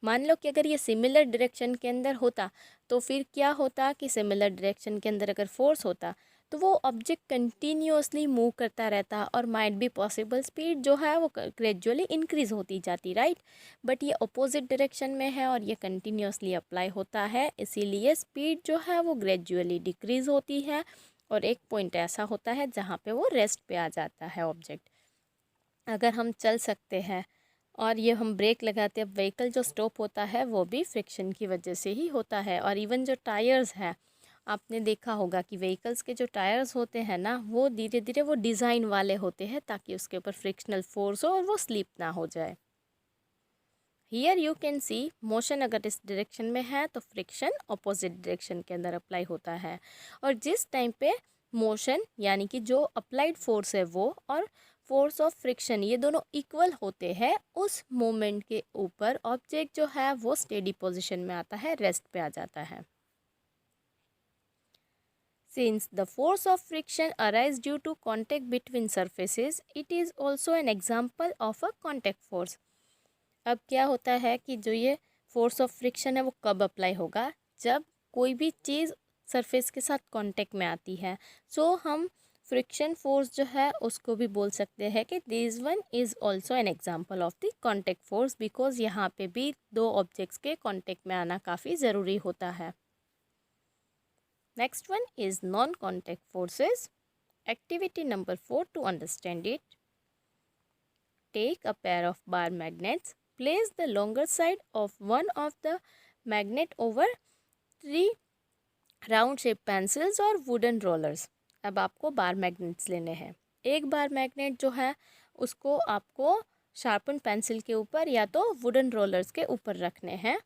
मान लो कि अगर ये सिमिलर डायरेक्शन के अंदर होता तो फिर क्या होता कि सिमिलर डायरेक्शन के अंदर अगर फोर्स होता तो वो ऑब्जेक्ट कंटिन्यूअसली मूव करता रहता और माइट बी पॉसिबल स्पीड जो है वो ग्रेजुअली इंक्रीज होती जाती, राइट. बट ये अपोजिट डायरेक्शन में है और ये कंटिन्यूअसली अप्लाई होता है, इसीलिए स्पीड जो है वो ग्रेजुअली डिक्रीज होती है और एक पॉइंट ऐसा होता है जहाँ पे वो रेस्ट पे आ जाता है ऑब्जेक्ट. अगर हम चल सकते हैं और ये हम ब्रेक लगाते हैं, व्हीकल जो स्टॉप होता है वो भी फ्रिक्शन की वजह से ही होता है. और इवन जो टायर्स हैं, आपने देखा होगा कि व्हीकल्स के जो टायर्स होते हैं ना, वो धीरे धीरे वो डिज़ाइन वाले होते हैं ताकि उसके ऊपर फ्रिक्शनल फोर्स हो और वो स्लिप ना हो जाए. Here you can C motion अगर इस डायरेक्शन में है तो फ्रिक्शन अपोजिट डायरेक्शन के अंदर अप्लाई होता है. और जिस टाइम पे मोशन यानी कि जो अप्लाइड फोर्स है वो और फोर्स ऑफ फ्रिक्शन ये दोनों इक्वल होते हैं, उस मोमेंट के ऊपर ऑब्जेक्ट जो है वो स्टेडी पोजीशन में आता है, रेस्ट पे आ जाता है. Since the force of friction arises due to contact between surfaces, it is also an example of a contact force. अब क्या होता है कि जो ये फोर्स ऑफ फ्रिक्शन है वो कब अप्लाई होगा, जब कोई भी चीज़ सरफेस के साथ कांटेक्ट में आती है. सो हम फ्रिक्शन फोर्स जो है उसको भी बोल सकते हैं कि this one is also an example of the contact force, because यहाँ पे भी दो ऑब्जेक्ट्स के कांटेक्ट में आना काफ़ी ज़रूरी होता है. Next one is non-contact forces. Activity number 4 to understand it. Take a pair of bar magnets. Place the longer side of one of the magnet over 3 round shaped pencils or wooden rollers. अब आपको बार magnets लेने हैं. एक bar magnet जो है उसको आपको sharpen pencil के ऊपर या तो वुडन रोलर्स के ऊपर रखने हैं.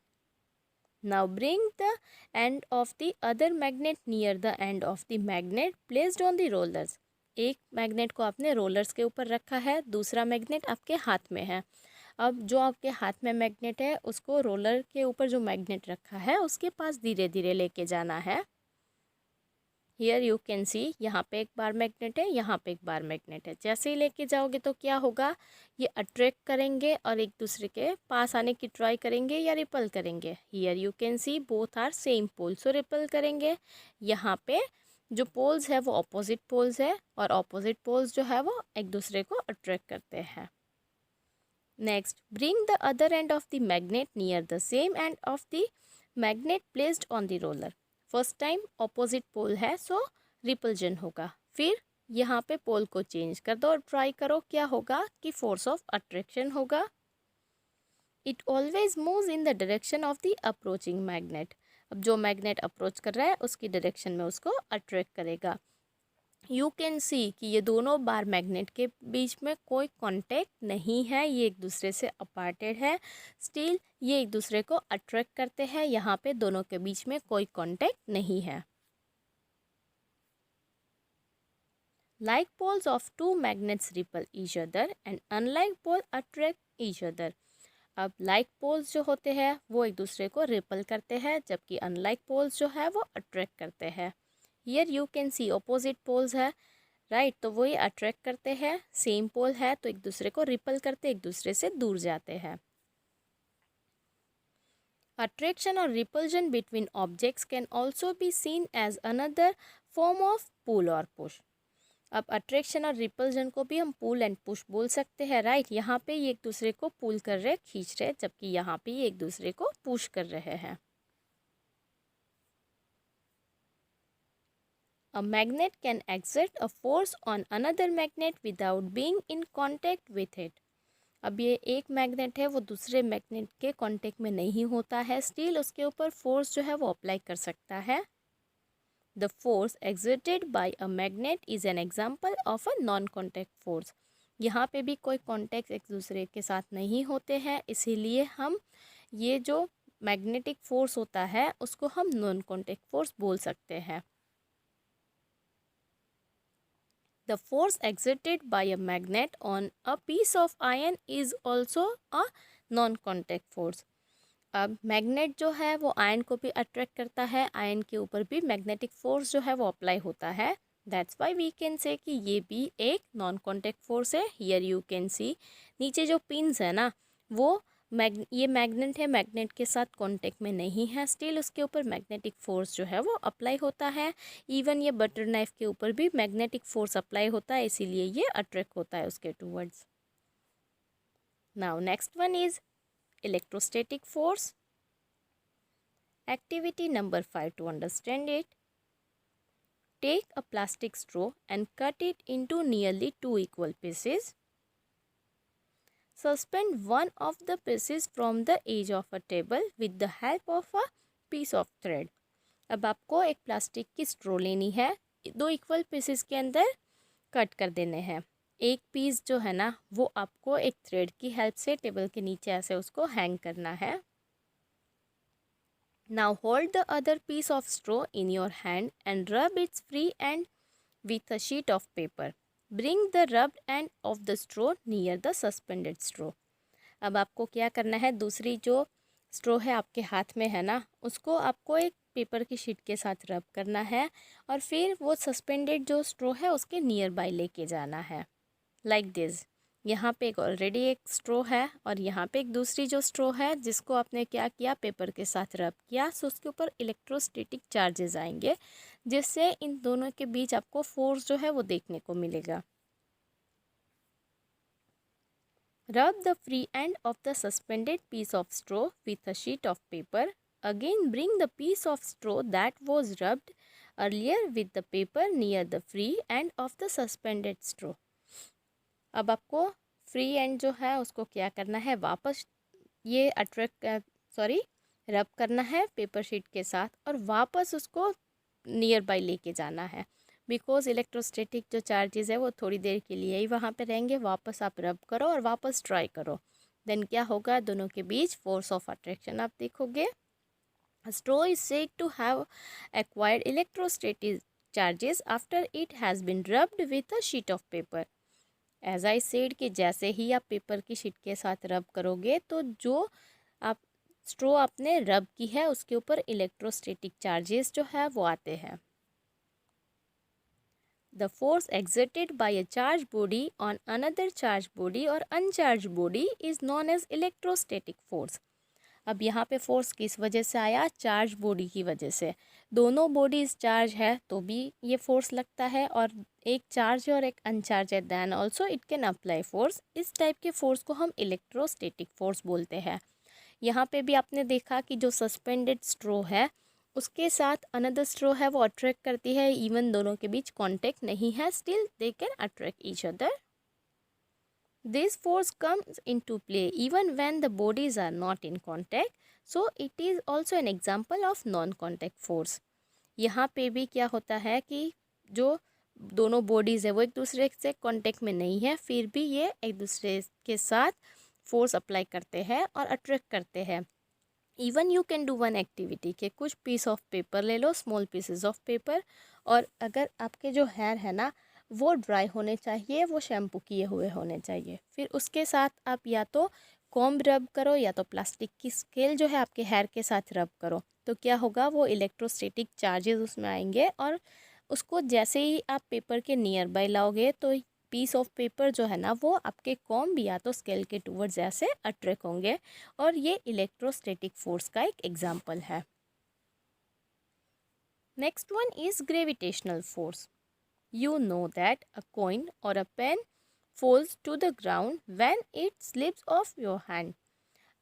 Now bring the end of the other magnet near the end of the magnet placed on the rollers. एक मैग्नेट को आपने रोलर्स के ऊपर रखा है, दूसरा मैग्नेट आपके हाथ में है. अब जो आपके हाथ में मैग्नेट है उसको रोलर के ऊपर जो मैग्नेट रखा है उसके पास धीरे धीरे लेके जाना है. हियर यू कैन सी, यहाँ पे एक बार मैग्नेट है, यहाँ पे एक बार मैग्नेट है. जैसे ही लेके जाओगे तो क्या होगा, ये अट्रैक्ट करेंगे और एक दूसरे के पास आने की ट्राई करेंगे या रिपल करेंगे. Here you can see both are same pole, so repel करेंगे. यहाँ पे जो पोल्स है वो ऑपोजिट पोल्स है और ऑपोजिट पोल्स जो है वो एक दूसरे को अट्रैक्ट करते हैं. Next, bring the other end of the magnet near the same end of the magnet placed on the roller. First time opposite pole है सो रिपल्जन होगा. फिर यहाँ पे पोल को चेंज कर दो और ट्राई करो, क्या होगा कि फोर्स ऑफ अट्रैक्शन होगा. It always moves in the direction of the approaching magnet. अब जो मैग्नेट अप्रोच कर रहा है उसकी डायरेक्शन में उसको अट्रैक्ट करेगा. यू कैन सी कि ये दोनों बार मैग्नेट के बीच में कोई कांटेक्ट नहीं है, ये एक दूसरे से अपार्टेड है. स्टिल ये एक दूसरे को अट्रैक्ट करते हैं, यहाँ पे दोनों के बीच में कोई कांटेक्ट नहीं है. Like poles of two magnets repel each other and unlike pole attract each other. अब like poles जो होते हैं वो एक दूसरे को रिपल करते हैं, जबकि unlike poles जो है वो अट्रैक्ट करते हैं. Here you can see opposite poles है, राइट तो वो ये अट्रैक्ट करते हैं, सेम पोल है तो एक दूसरे को रिपल करते, एक दूसरे से दूर जाते हैं. Attraction or repulsion between objects can also be seen as another form of pull or push. अब अट्रैक्शन और रिपल्जन को भी हम पुल एंड पुश बोल सकते हैं, राइट. यहाँ पे ये एक दूसरे को पुल कर रहे, खींच रहे, जबकि यहाँ पे ये एक दूसरे को पुश कर रहे हैं. A magnet can exert a force on another magnet without being in contact with it. अब ये एक मैग्नेट है वो दूसरे मैग्नेट के कांटेक्ट में नहीं होता है, स्टिल उसके ऊपर फोर्स जो है वो अप्लाई कर सकता है. The force exerted by a magnet is an example of a non contact force. यहाँ पे भी कोई कॉन्टैक्ट एक दूसरे के साथ नहीं होते हैं, इसीलिए हम ये जो मैग्नेटिक फोर्स होता है उसको हम नॉन कॉन्टैक्ट फोर्स बोल सकते हैं. The force exerted by a magnet on a piece of iron is also a non-contact force. अब मैग्नेट जो है वो आयन को भी अट्रैक्ट करता है, आयन के ऊपर भी मैग्नेटिक फोर्स जो है वो अप्लाई होता है. That's why we can say कि ये भी एक नॉन कॉन्टैक्ट फोर्स है. हियर यू कैन सी नीचे जो पिन्स है ना वो ये मैग्नेट है, मैग्नेट के साथ कांटेक्ट में नहीं है, स्टिल उसके ऊपर मैग्नेटिक फोर्स जो है वो अप्लाई होता है. इवन ये बटर नाइफ के ऊपर भी मैग्नेटिक फोर्स अप्लाई होता है, इसीलिए ये अट्रैक्ट होता है उसके towards. Now next one is electrostatic force. Activity number 5 to understand it. Take a plastic straw and cut it into nearly 2 equal pieces. Suspend one of the pieces from the edge of a table with the help of a piece of thread. अब आपको एक plastic की straw लेनी है, 2 equal pieces के अंदर cut कर देने हैं. एक पीस जो है ना वो आपको एक थ्रेड की हेल्प से टेबल के नीचे ऐसे उसको हैंग करना है. Now hold the other piece of straw in your hand and rub its free end with a sheet of paper. Bring the rubbed end of the straw near the suspended straw. अब आपको क्या करना है, दूसरी जो straw है आपके हाथ में है ना उसको आपको एक पेपर की शीट के साथ रब करना है और फिर वो सस्पेंडेड जो स्ट्रॉ है उसके नियर बाय लेके जाना है, लाइक दिस. यहाँ पे एक ऑलरेडी एक स्ट्रॉ है और यहाँ पे एक दूसरी जो स्ट्रॉ है जिसको आपने क्या किया, पेपर के साथ रब किया, सो उसके ऊपर इलेक्ट्रोस्टैटिक चार्जेस आएंगे जिससे इन दोनों के बीच आपको फोर्स जो है वो देखने को मिलेगा. Rub the free end of the suspended piece of straw with a sheet of paper. Again bring the piece of straw that was rubbed earlier with the paper near the free end of the suspended straw. अब आपको free and जो है उसको क्या करना है, वापस ये रब करना है पेपर शीट के साथ और वापस उसको नियर बाय लेके जाना है. बिकॉज इलेक्ट्रोस्टैटिक जो चार्जेस है वो थोड़ी देर के लिए ही वहाँ पे रहेंगे, वापस आप रब करो और वापस ट्राई करो, देन क्या होगा, दोनों के बीच फोर्स ऑफ अट्रैक्शन आप देखोगे. Straw is said to have acquired electrostatic charges after it has been rubbed with a sheet of paper. As I said कि जैसे ही आप पेपर की शीट के साथ रब करोगे तो जो आप स्ट्रॉ आपने रब की है उसके ऊपर इलेक्ट्रोस्टैटिक चार्जेस जो है वो आते हैं. The force exerted by a charged body on another charged body or uncharged body is known as electrostatic force. अब यहाँ पे फोर्स किस वजह से आया, चार्ज बॉडी की वजह से. दोनों बॉडीज चार्ज है तो भी ये फोर्स लगता है और एक चार्ज है और एक अनचार्ज है, then also it can apply force. इस टाइप के फोर्स को हम इलेक्ट्रोस्टैटिक फोर्स बोलते हैं. यहाँ पे भी आपने देखा कि जो सस्पेंडेड स्ट्रॉ है उसके साथ अनदर स्ट्रॉ है वो अट्रैक्ट करती है, इवन दोनों के बीच कांटेक्ट नहीं है, still they can attract each other. This force comes into play even when the bodies are not in contact, so it is also an example of non contact force. यहाँ पे भी क्या होता है कि जो दोनों बॉडीज़ है वो एक दूसरे से कांटेक्ट में नहीं है, फिर भी ये एक दूसरे के साथ फोर्स अप्लाई करते हैं और अट्रैक्ट करते हैं. Even you can do one activity के कुछ पीस ऑफ पेपर ले लो, स्मॉल पीसेस ऑफ पेपर, और अगर आपके जो हेयर है ना वो ड्राई होने चाहिए, वो शैम्पू किए हुए होने चाहिए। फिर उसके साथ आप या तो कॉम्ब रब करो या तो प्लास्टिक की स्केल जो है आपके हेयर के साथ रब करो। तो क्या होगा, वो इलेक्ट्रोस्टैटिक चार्जेस उसमें आएंगे और उसको जैसे ही आप पेपर के नियर बाय लाओगे तो पीस ऑफ पेपर जो है ना वो आपके कॉम्ब या तो स्केल के टूवर्ड्स ऐसे अट्रैक्ट होंगे, और ये इलेक्ट्रोस्टैटिक फोर्स का एक एग्जाम्पल है। Next one is gravitational force. You know that a coin or a pen falls to the ground when it slips off your hand.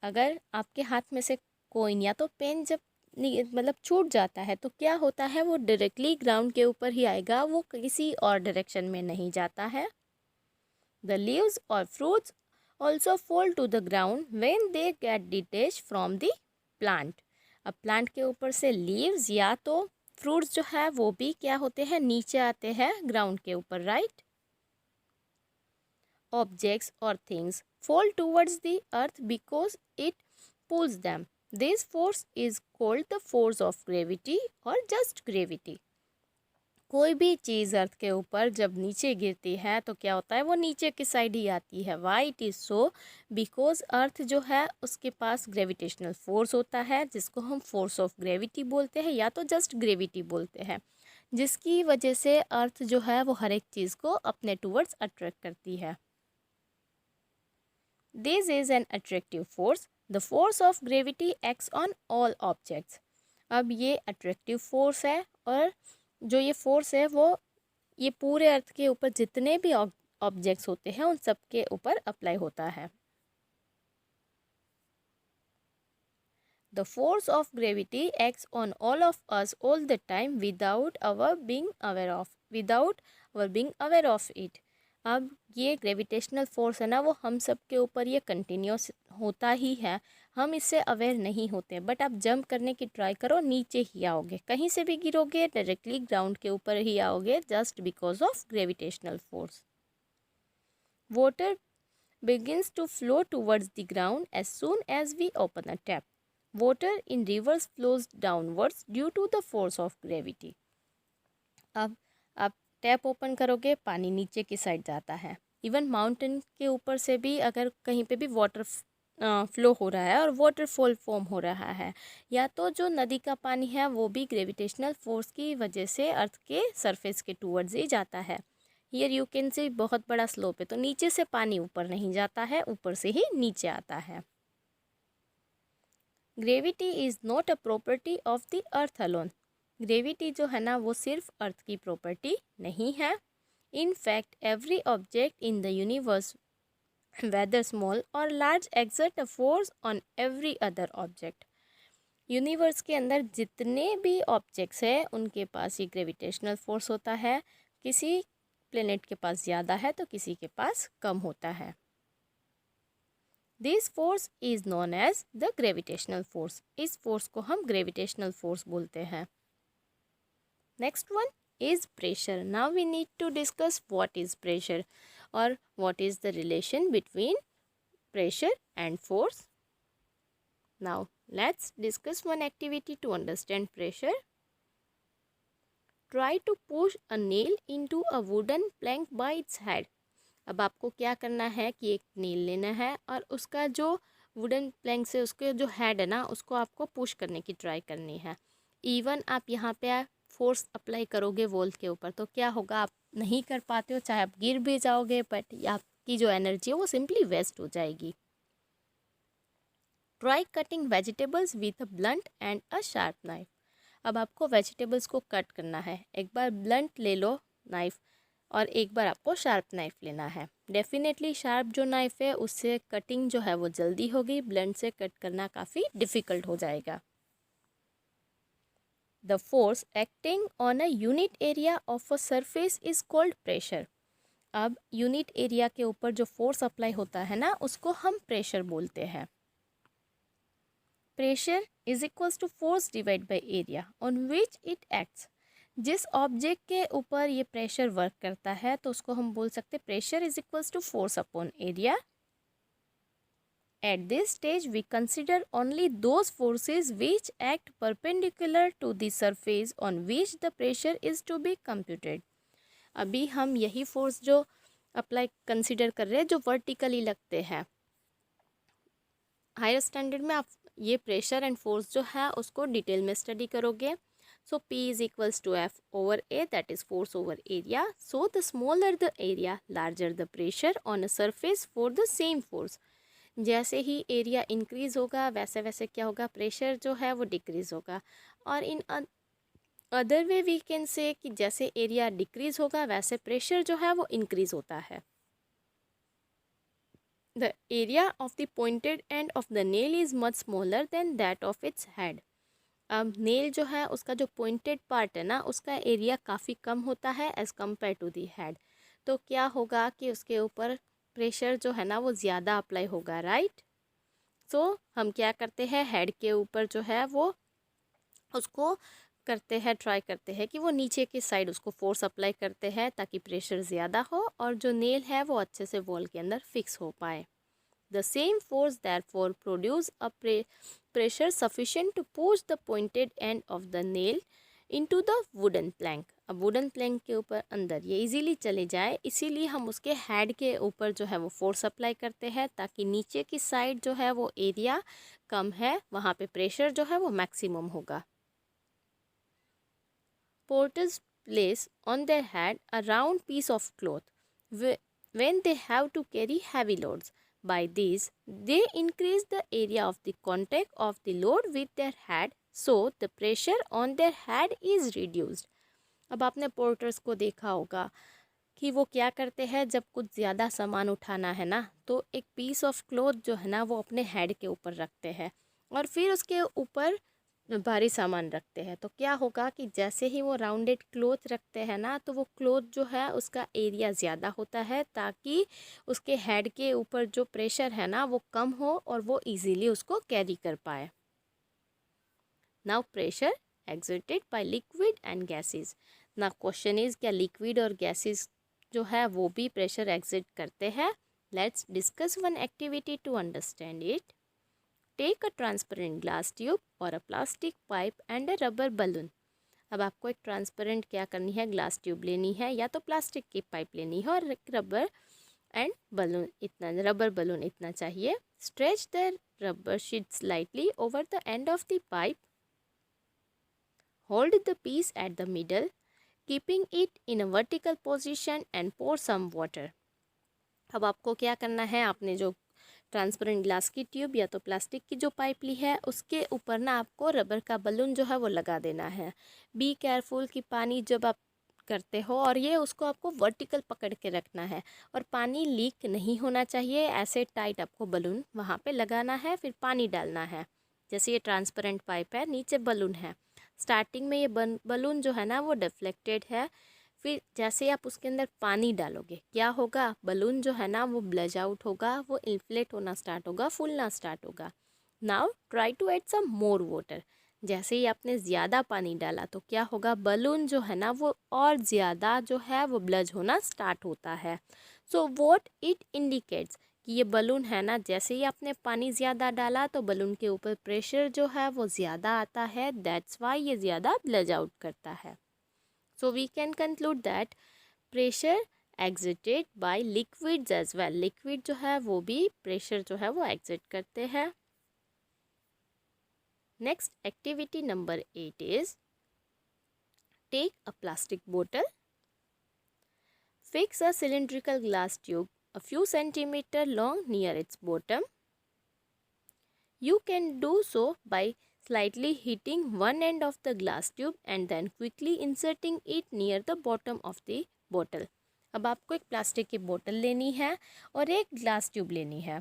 अगर आपके हाथ में से कोइन या तो पेन जब मतलब छूट जाता है तो क्या होता है, वो डायरेक्टली ग्राउंड के ऊपर ही आएगा, वो किसी और डायरेक्शन में नहीं जाता है। The leaves or fruits also fall to the ground when they get detached from the plant. अब प्लांट के ऊपर से लीव्स या तो फ्रूट्स जो है वो भी क्या होते हैं, नीचे आते हैं ग्राउंड के ऊपर, राइट। ऑब्जेक्ट्स और things fall towards the earth because it pulls them. This force is called the force of gravity or just gravity. कोई भी चीज़ अर्थ के ऊपर जब नीचे गिरती है तो क्या होता है, वो नीचे की साइड ही आती है। Why it is so, because अर्थ जो है उसके पास ग्रेविटेशनल फोर्स होता है, जिसको हम फोर्स ऑफ ग्रेविटी बोलते हैं या तो जस्ट ग्रेविटी बोलते हैं, जिसकी वजह से अर्थ जो है वो हर एक चीज़ को अपने टूवर्ड्स अट्रैक्ट करती है। This is an attractive force. The force of gravity acts on all objects. अब ये अट्रैक्टिव फोर्स है, और जो ये फोर्स है वो ये पूरे अर्थ के ऊपर जितने भी ऑब्जेक्ट्स होते हैं उन सब के ऊपर अप्लाई होता है। The force of gravity acts on all of us all the time without our being aware of it. अब ये ग्रेविटेशनल फोर्स है ना, वो हम सब के ऊपर ये कंटिन्यूस होता ही है, हम इससे अवेयर नहीं होते। बट आप जंप करने की ट्राई करो, नीचे ही आओगे, कहीं से भी गिरोगे डायरेक्टली ग्राउंड के ऊपर ही आओगे, just because of gravitational force. Water begins to flow towards the ground as soon as we open a tap. Water in rivers flows downwards due to the force of gravity. अब आप tap open करोगे, पानी नीचे की side जाता है। Even mountain के ऊपर से भी अगर कहीं पे भी वाटर फ्लो हो रहा है और वाटरफॉल फॉर्म हो रहा है, या तो जो नदी का पानी है वो भी ग्रेविटेशनल फोर्स की वजह से अर्थ के सरफेस के टूवर्ड्स ही जाता है। हियर यू कैन सी बहुत बड़ा स्लोप है, तो नीचे से पानी ऊपर नहीं जाता है, ऊपर से ही नीचे आता है। Gravity is not a property of the earth alone. Gravity जो है ना वो सिर्फ अर्थ की प्रॉपर्टी नहीं है। In fact every object in the universe whether small or large exert a force on every other object. Universe के अंदर जितने भी ऑब्जेक्ट्स हैं उनके पास ये ग्रेविटेशनल फोर्स होता है। किसी प्लेनेट के पास ज़्यादा है तो किसी के पास कम होता है। This force is known as the gravitational force. इस फोर्स को हम ग्रेविटेशनल फोर्स बोलते हैं। Next one is pressure. Now we need to discuss what is pressure or what is the relation between pressure and force. Now let's discuss one activity to understand pressure. Try to push a nail into a wooden plank by its head. अब आपको क्या करना है कि एक nail लेना है और उसका जो वुडन प्लैंक से उसके जो हेड है ना उसको आपको पुश करने की ट्राई करनी है। इवन आप यहाँ पे फोर्स अप्लाई करोगे वॉल के ऊपर तो क्या होगा, आप नहीं कर पाते हो, चाहे आप गिर भी जाओगे, बट आपकी जो एनर्जी है वो सिंपली वेस्ट हो जाएगी। Try cutting vegetables with a blunt and a sharp knife. अब आपको वेजिटेबल्स को कट करना है, एक बार ब्लंट ले लो नाइफ और एक बार आपको शार्प नाइफ लेना है। डेफिनेटली शार्प जो नाइफ है उससे कटिंग जो है वो जल्दी होगी, ब्लंट से कट करना काफ़ी डिफ़िकल्ट हो जाएगा। The force acting on a unit area of a surface is called pressure. अब यूनिट एरिया के ऊपर जो फोर्स अप्लाई होता है ना उसको हम प्रेशर बोलते हैं। Pressure is equals to force divide by area on which it acts. जिस ऑब्जेक्ट के ऊपर ये प्रेशर वर्क करता है तो उसको हम बोल सकते हैं pressure is equals to force upon area. At this stage, we consider only those forces which act perpendicular to the surface on which the pressure is to be computed. अभी हम यही फोर्स जो अप्लाई कंसिडर कर रहे हैं जो vertically लगते हैं। हायर स्टैंडर्ड में आप ये प्रेशर एंड फोर्स जो है उसको डिटेल में स्टडी करोगे। So P is equals to F over A, that is force over area. So the smaller the area larger the pressure on a surface for the same force. जैसे ही area increase होगा वैसे वैसे क्या होगा, pressure जो है वो डिक्रीज होगा। और in other way we can say कि जैसे एरिया डिक्रीज होगा वैसे प्रेशर जो है वो इंक्रीज होता है। The area of the pointed end of the nail is much smaller than that of its head. अब नेल जो है उसका जो पॉइंटेड पार्ट है ना उसका एरिया काफ़ी कम होता है as compare to the head. तो क्या होगा कि उसके ऊपर प्रेशर जो है ना वो ज़्यादा अप्लाई होगा, राइट। सो हम क्या करते हैं, हेड के ऊपर जो है वो उसको करते हैं, ट्राई करते हैं कि वो नीचे की साइड उसको फोर्स अप्लाई करते हैं ताकि प्रेशर ज़्यादा हो और जो नेल है वो अच्छे से वॉल के अंदर फिक्स हो पाए। The same force therefore produce a pressure sufficient to push the pointed end of the nail into the wooden plank. अब वुडन प्लैंक के ऊपर अंदर ये इजीली चले जाए, इसीलिए हम उसके हेड के ऊपर जो है वो फोर्स अप्लाई करते हैं ताकि नीचे की साइड जो है वो एरिया कम है वहाँ पे प्रेशर जो है वो मैक्सिमम होगा। Porters place on their head a round piece of cloth when they have to carry heavy loads. By this, they increase the area of the contact of the load with their head, so the pressure on their head is reduced. अब आपने porters को देखा होगा कि वो क्या करते हैं, जब कुछ ज़्यादा सामान उठाना है ना तो एक पीस ऑफ क्लॉथ जो है ना वो अपने हेड के ऊपर रखते हैं और फिर उसके ऊपर भारी सामान रखते हैं। तो क्या होगा कि जैसे ही वो राउंडेड क्लॉथ रखते हैं ना तो वो क्लॉथ जो है उसका एरिया ज़्यादा होता है ताकि उसके हेड के ऊपर जो प्रेशर है ना वो कम हो और वो इजीली उसको कैरी कर पाए। Now pressure exerted by liquid and gases. ना क्वेश्चन इज क्या लिक्विड और गैसेस जो है वो भी प्रेशर एक्सर्ट करते हैं। Let's discuss one activity to understand it. Take a transparent glass tube और a plastic pipe and a rubber balloon. अब आपको एक ट्रांसपेरेंट क्या करनी है, ग्लास ट्यूब लेनी है या तो प्लास्टिक की पाइप लेनी है और एक रबर एंड बलून, इतना रबर बलून इतना चाहिए। Stretch the rubber sheet slightly over the end of the pipe. Hold the piece at the middle keeping it in a vertical position and pour some water. अब आपको क्या करना है, आपने जो ट्रांसपेरेंट ग्लास की ट्यूब या तो प्लास्टिक की जो पाइप ली है उसके ऊपर ना आपको रबर का बलून जो है वो लगा देना है। बी केयरफुल कि पानी जब आप करते हो और ये उसको आपको वर्टिकल पकड़ के रखना है और पानी लीक नहीं होना चाहिए, ऐसे टाइट आपको बलून वहाँ पे लगाना है, फिर पानी डालना है। जैसे ये ट्रांसपेरेंट पाइप है, नीचे बलून है, स्टार्टिंग में ये बलून जो है ना वो डिफ्लेक्टेड है, फिर जैसे आप उसके अंदर पानी डालोगे क्या होगा, बलून जो है ना वो ब्लज आउट होगा, वो इन्फ्लेट होना स्टार्ट होगा, फूलना स्टार्ट होगा। Now try to add some water वाटर। जैसे ही आपने ज़्यादा पानी डाला तो क्या होगा, बलून जो है ना वो और ज़्यादा जो है वो ब्लज होना स्टार्ट होता है। सो व्हाट इट इंडिकेट्स कि ये बलून है ना, जैसे ही आपने पानी ज़्यादा डाला तो बलून के ऊपर प्रेशर जो है वो ज़्यादा आता है, दैट्स वाई ये ज़्यादा ब्लज आउट करता है। So we can conclude that pressure exerted by liquids as well. Liquid जो है वो भी pressure जो है वो exert करते हैं। Next activity number 8 is take a plastic bottle, fix a cylindrical glass tube a few centimeter long near its bottom. You can do so by slightly heating one end of the glass tube and then quickly inserting it near the bottom of the bottle. अब आपको एक plastic की बोतल लेनी है और एक glass tube लेनी है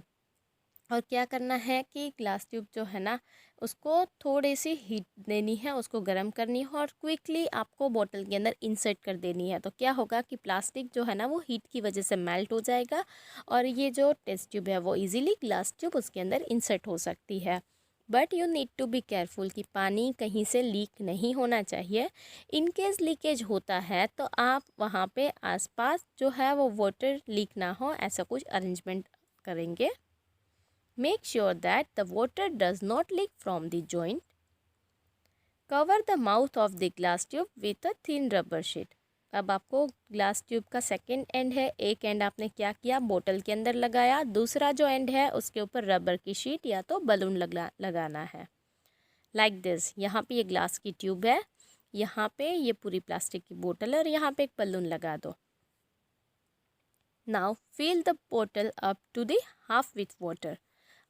और क्या करना है कि ग्लास ट्यूब जो है ना उसको थोड़ी सी हीट देनी है, उसको गर्म करनी है और क्विकली आपको बोतल के अंदर इंसर्ट कर देनी है। तो क्या होगा कि प्लास्टिक जो है ना वो हीट की वजह से मेल्ट हो जाएगा और ये जो टेस्ट ट्यूब है वो इजीली ग्लास ट्यूब उसके अंदर इंसर्ट हो सकती है। But you need to be careful कि पानी कहीं से लीक नहीं होना चाहिए। इन केस लीकेज होता है तो आप वहाँ पे आसपास जो है वो वाटर लीक ना हो ऐसा कुछ अरेंजमेंट करेंगे। Make sure that the water does not leak from the joint. Cover the mouth of the glass tube with a thin rubber sheet. अब आपको ग्लास ट्यूब का सेकंड एंड है, एक एंड आपने क्या किया, बोतल के अंदर लगाया, दूसरा जो एंड है उसके ऊपर रबर की शीट या तो बलून लगाना है लाइक दिस। यहाँ पे ये ग्लास की ट्यूब है, यहाँ पे ये पूरी प्लास्टिक की बोतल है और यहाँ पे एक बलून लगा दो। Now fill the bottle up to the half with water.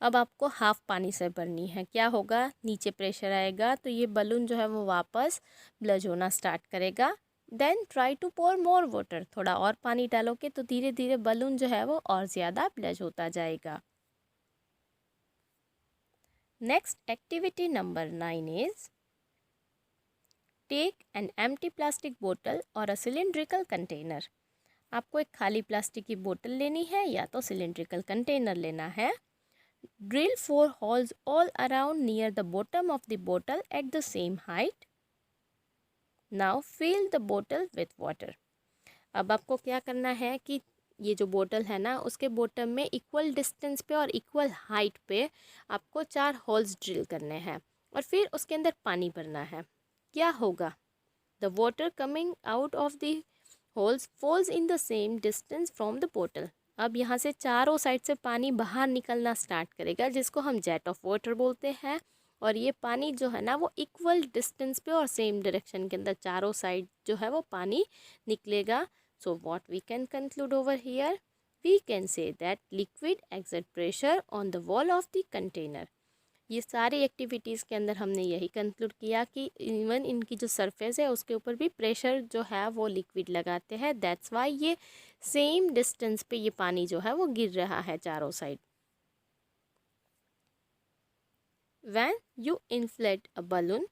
अब आपको हाफ पानी से भरनी है। क्या होगा, नीचे प्रेशर आएगा तो ये बलून जो है वो वापस ब्लज होना स्टार्ट करेगा। Then try to pour more water, थोड़ा और पानी डालोगे तो धीरे धीरे बलून जो है वो और ज़्यादा ब्लज होता जाएगा। Next activity number 9 is take an empty plastic bottle और अ सिलिंड्रिकल कंटेनर। आपको एक खाली प्लास्टिक की बोतल लेनी है या तो सिलिंड्रिकल कंटेनर लेना है। Drill 4 holes all around near the bottom of the bottle at the same height. Now fill the bottle with water. अब आपको क्या करना है कि ये जो बोतल है ना उसके बॉटम में इक्वल डिस्टेंस पे और इक्वल हाइट पे आपको 4 होल्स ड्रिल करने हैं और फिर उसके अंदर पानी भरना है। क्या होगा, the water coming out of the holes falls in the same distance from the बोतल। अब यहाँ से चारों साइड से पानी बाहर निकलना स्टार्ट करेगा जिसको हम जेट ऑफ वाटर बोलते हैं, और ये पानी जो है ना वो इक्वल डिस्टेंस पे और सेम डायरेक्शन के अंदर चारों साइड जो है वो पानी निकलेगा। So what we can conclude over here, we can say that liquid exert pressure on the wall of the container. ये सारी एक्टिविटीज़ के अंदर हमने यही कंक्लूड किया कि इवन इनकी जो सरफेस है उसके ऊपर भी प्रेशर जो है वो लिक्विड लगाते हैं, दैट्स वाई ये सेम डिस्टेंस पे ये पानी जो है वो गिर रहा है चारों side. When you inflate a balloon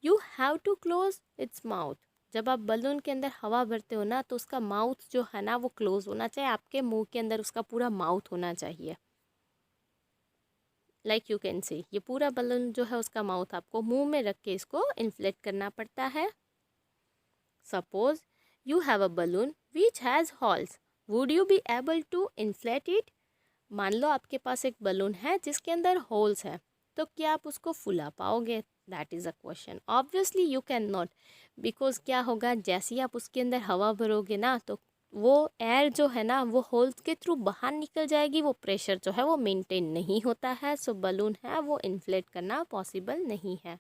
you have to close its mouth. जब आप बलून के अंदर हवा भरते हो ना तो उसका माउथ जो है ना वो क्लोज होना चाहिए, आपके मुंह के अंदर उसका पूरा माउथ होना चाहिए। लाइक यू कैन सी, ये पूरा बलून जो है उसका माउथ आपको मुंह में रख के इसको इन्फ्लेट करना पड़ता है। Suppose you have a balloon which has holes, would you be able to inflate it. मान लो आपके पास एक बलून है जिसके अंदर होल्स है, तो क्या आप उसको फुला पाओगे? That is a question. Obviously you can not, because क्या होगा, जैसे ही आप उसके अंदर हवा भरोगे ना तो वो एयर जो है ना वो होल्स के थ्रू बाहर निकल जाएगी, वो प्रेशर जो है वो मेंटेन नहीं होता है, सो बलून है वो इन्फ्लेट करना पॉसिबल नहीं है।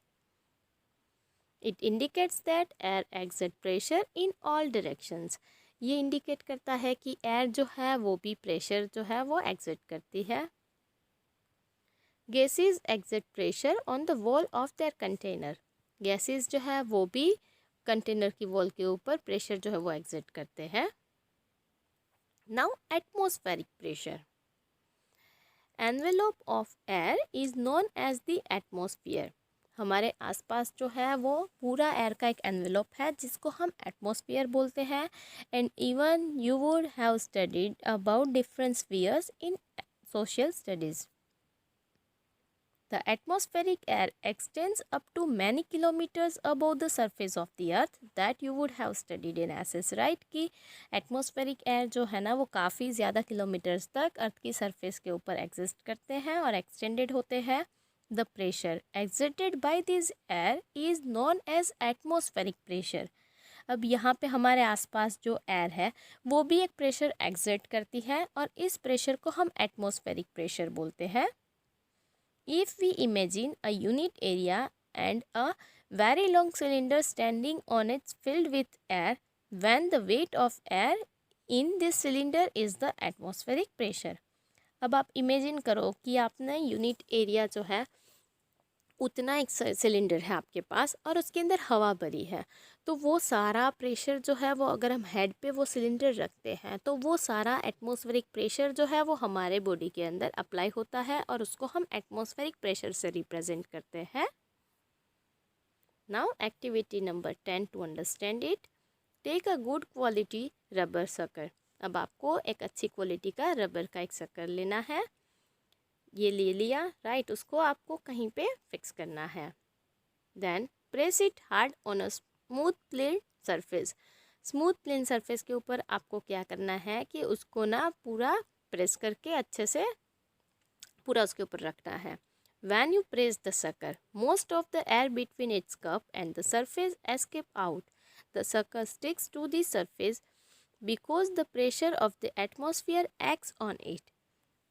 It indicates that air exit pressure in all directions. ये इंडिकेट करता है कि एयर जो है वो भी प्रेशर जो है वो एग्जिट करती है। Gases exit pressure on the wall of their container. Gases जो है वो भी कंटेनर की वॉल के ऊपर प्रेशर जो है वो एग्जिट करते हैं। Now atmospheric pressure. Envelope of air is known as the atmosphere. हमारे आसपास जो है वो पूरा एयर का एक एनवेलोप है जिसको हम एटमॉस्फेयर बोलते हैं। And even you would have studied about different spheres in social studies. The atmospheric air extends up to many kilometers above the surface of the earth that you would have studied in SS, right? कि atmospheric air जो है ना वो काफ़ी ज़्यादा kilometres तक अर्थ की surface के ऊपर एग्जिस्ट करते हैं और एक्सटेंडेड होते हैं। The pressure exerted by this air is known as atmospheric pressure. अब यहाँ पे हमारे आसपास जो एयर है वो भी एक प्रेशर एग्जर्ट करती है और इस प्रेशर को हम एटमॉस्फेरिक प्रेशर बोलते हैं। If we imagine a unit area and a very long cylinder standing on it filled with air, when the weight of air in this cylinder is the atmospheric pressure. अब आप imagine करो कि आपने unit area जो है उतना एक cylinder है आपके पास और उसके अंदर हवा भरी है, तो वो सारा प्रेशर जो है वो अगर हम हेड पे वो सिलेंडर रखते हैं तो वो सारा एटमॉस्फेरिक प्रेशर जो है वो हमारे बॉडी के अंदर अप्लाई होता है और उसको हम एटमॉस्फेरिक प्रेशर से रिप्रेजेंट करते हैं। Now activity number 10 to understand it, take a good quality rubber sucker. अब आपको एक अच्छी क्वालिटी का रबर का एक सकर लेना है। ये ले लिया, राइट, उसको आपको कहीं पे फिक्स करना है। Then press it hard on a smooth plane surface. Smooth plane surface के ऊपर आपको क्या करना है कि उसको ना पूरा प्रेस करके अच्छे से पूरा उसके ऊपर रखना है। When you press the sucker, most of the air between its cup and the surface escape out. the sucker sticks to the surface because the pressure of the atmosphere acts on it.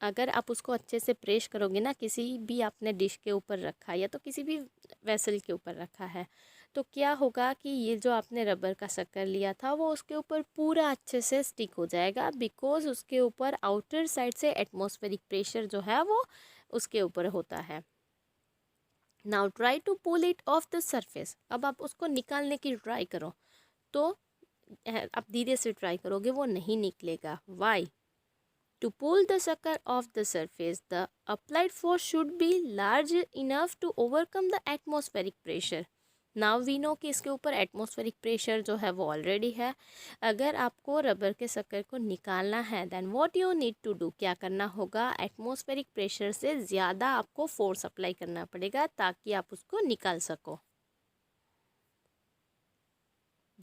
अगर आप उसको अच्छे से press करोगे ना, किसी भी आपने डिश के ऊपर रखा या तो किसी भी वेसल के ऊपर रखा है, तो क्या होगा कि ये जो आपने रबर का शक्कर लिया था वो उसके ऊपर पूरा अच्छे से स्टिक हो जाएगा, बिकॉज उसके ऊपर आउटर साइड से एटमॉस्फेरिक प्रेशर जो है वो उसके ऊपर होता है. Now try to pull it off the surface. अब आप उसको निकालने की ट्राई करो, तो आप धीरे से ट्राई करोगे, वो नहीं निकलेगा. Y? To pull the sucker off the surface, the applied force should be large enough to overcome the atmospheric pressure. Now we know कि इसके ऊपर एटमॉस्फेरिक प्रेशर जो है वो ऑलरेडी है. अगर आपको रबर के शक्कर को निकालना है, then what you need to do, क्या करना होगा, एटमॉस्फेरिक प्रेशर से ज़्यादा आपको फोर्स अप्लाई करना पड़ेगा ताकि आप उसको निकाल सको.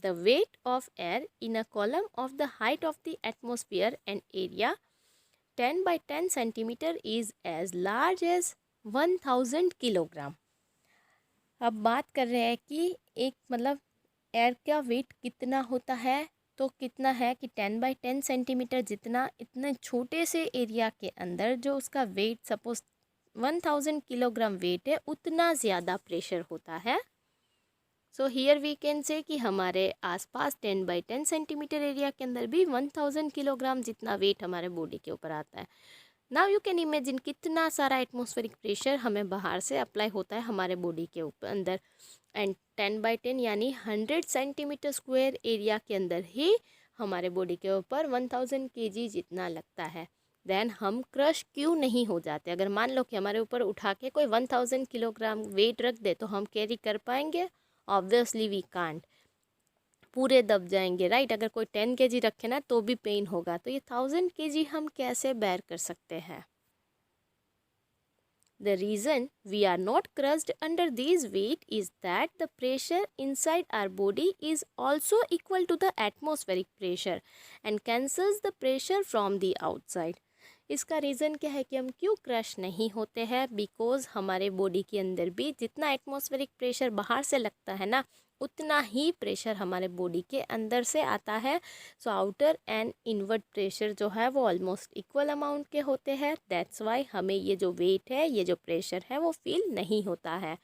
The weight of air in a column of the height of the atmosphere and area 10 by 10 centimeter is as large as 1000 kilogram. अब बात कर रहे हैं कि एक मतलब एयर का वेट कितना होता है, तो कितना है कि 10 बाई 10 सेंटीमीटर, जितना इतने छोटे से एरिया के अंदर जो उसका वेट सपोज 1000 किलोग्राम वेट है, उतना ज़्यादा प्रेशर होता है. So here we can say कि हमारे आसपास 10 बाई 10 सेंटीमीटर एरिया के अंदर भी 1000 किलोग्राम जितना वेट हमारे बॉडी के ऊपर आता है. नाउ यू कैन इमेजिन कितना सारा एटमॉस्फेरिक प्रेशर हमें बाहर से अप्लाई होता है हमारे बॉडी के ऊपर अंदर. एंड 10 बाई 10 यानी 100 सेंटीमीटर स्क्वायर एरिया के अंदर ही हमारे बॉडी के ऊपर 1000 kg जितना लगता है. देन हम क्रश क्यों नहीं हो जाते? अगर मान लो कि हमारे ऊपर उठा के कोई 1000 किलोग्राम वेट रख दे, तो हम कैरी कर पाएंगे? Obviously we can't. पूरे दब जाएंगे, राइट. अगर कोई 10 kg रखे ना तो भी पेन होगा, तो ये 1000 kg हम कैसे बेयर कर सकते हैं? The reason we are not crushed under these weight is that the pressure inside our body is also equal to the atmospheric pressure and cancels the pressure from the outside. इसका reason क्या है कि हम क्यों crush नहीं होते हैं? Because हमारे बॉडी के अंदर भी जितना एटमॉस्फेरिक प्रेशर बाहर से लगता है ना, उतना ही प्रेशर हमारे बॉडी के अंदर से आता है. So outer and inward pressure जो है वो ऑलमोस्ट इक्वल अमाउंट के होते हैं. दैट्स वाई हमें ये जो वेट है, ये जो प्रेशर है, वो फील नहीं होता है.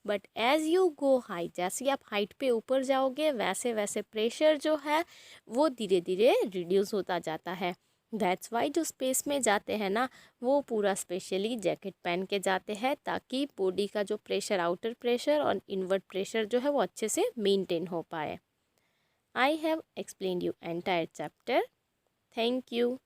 But as you go high, जैसे आप हाइट पे ऊपर जाओगे, वैसे वैसे प्रेशर जो है वो धीरे धीरे रिड्यूस होता जाता है. दैट्स वाई जो स्पेस में जाते हैं ना, वो पूरा स्पेशली जैकेट पहन के जाते हैं ताकि बॉडी का जो प्रेशर, आउटर प्रेशर और इनवर्ट प्रेशर जो है वो अच्छे से मेंटेन हो पाए. I have explained you entire chapter. Thank you.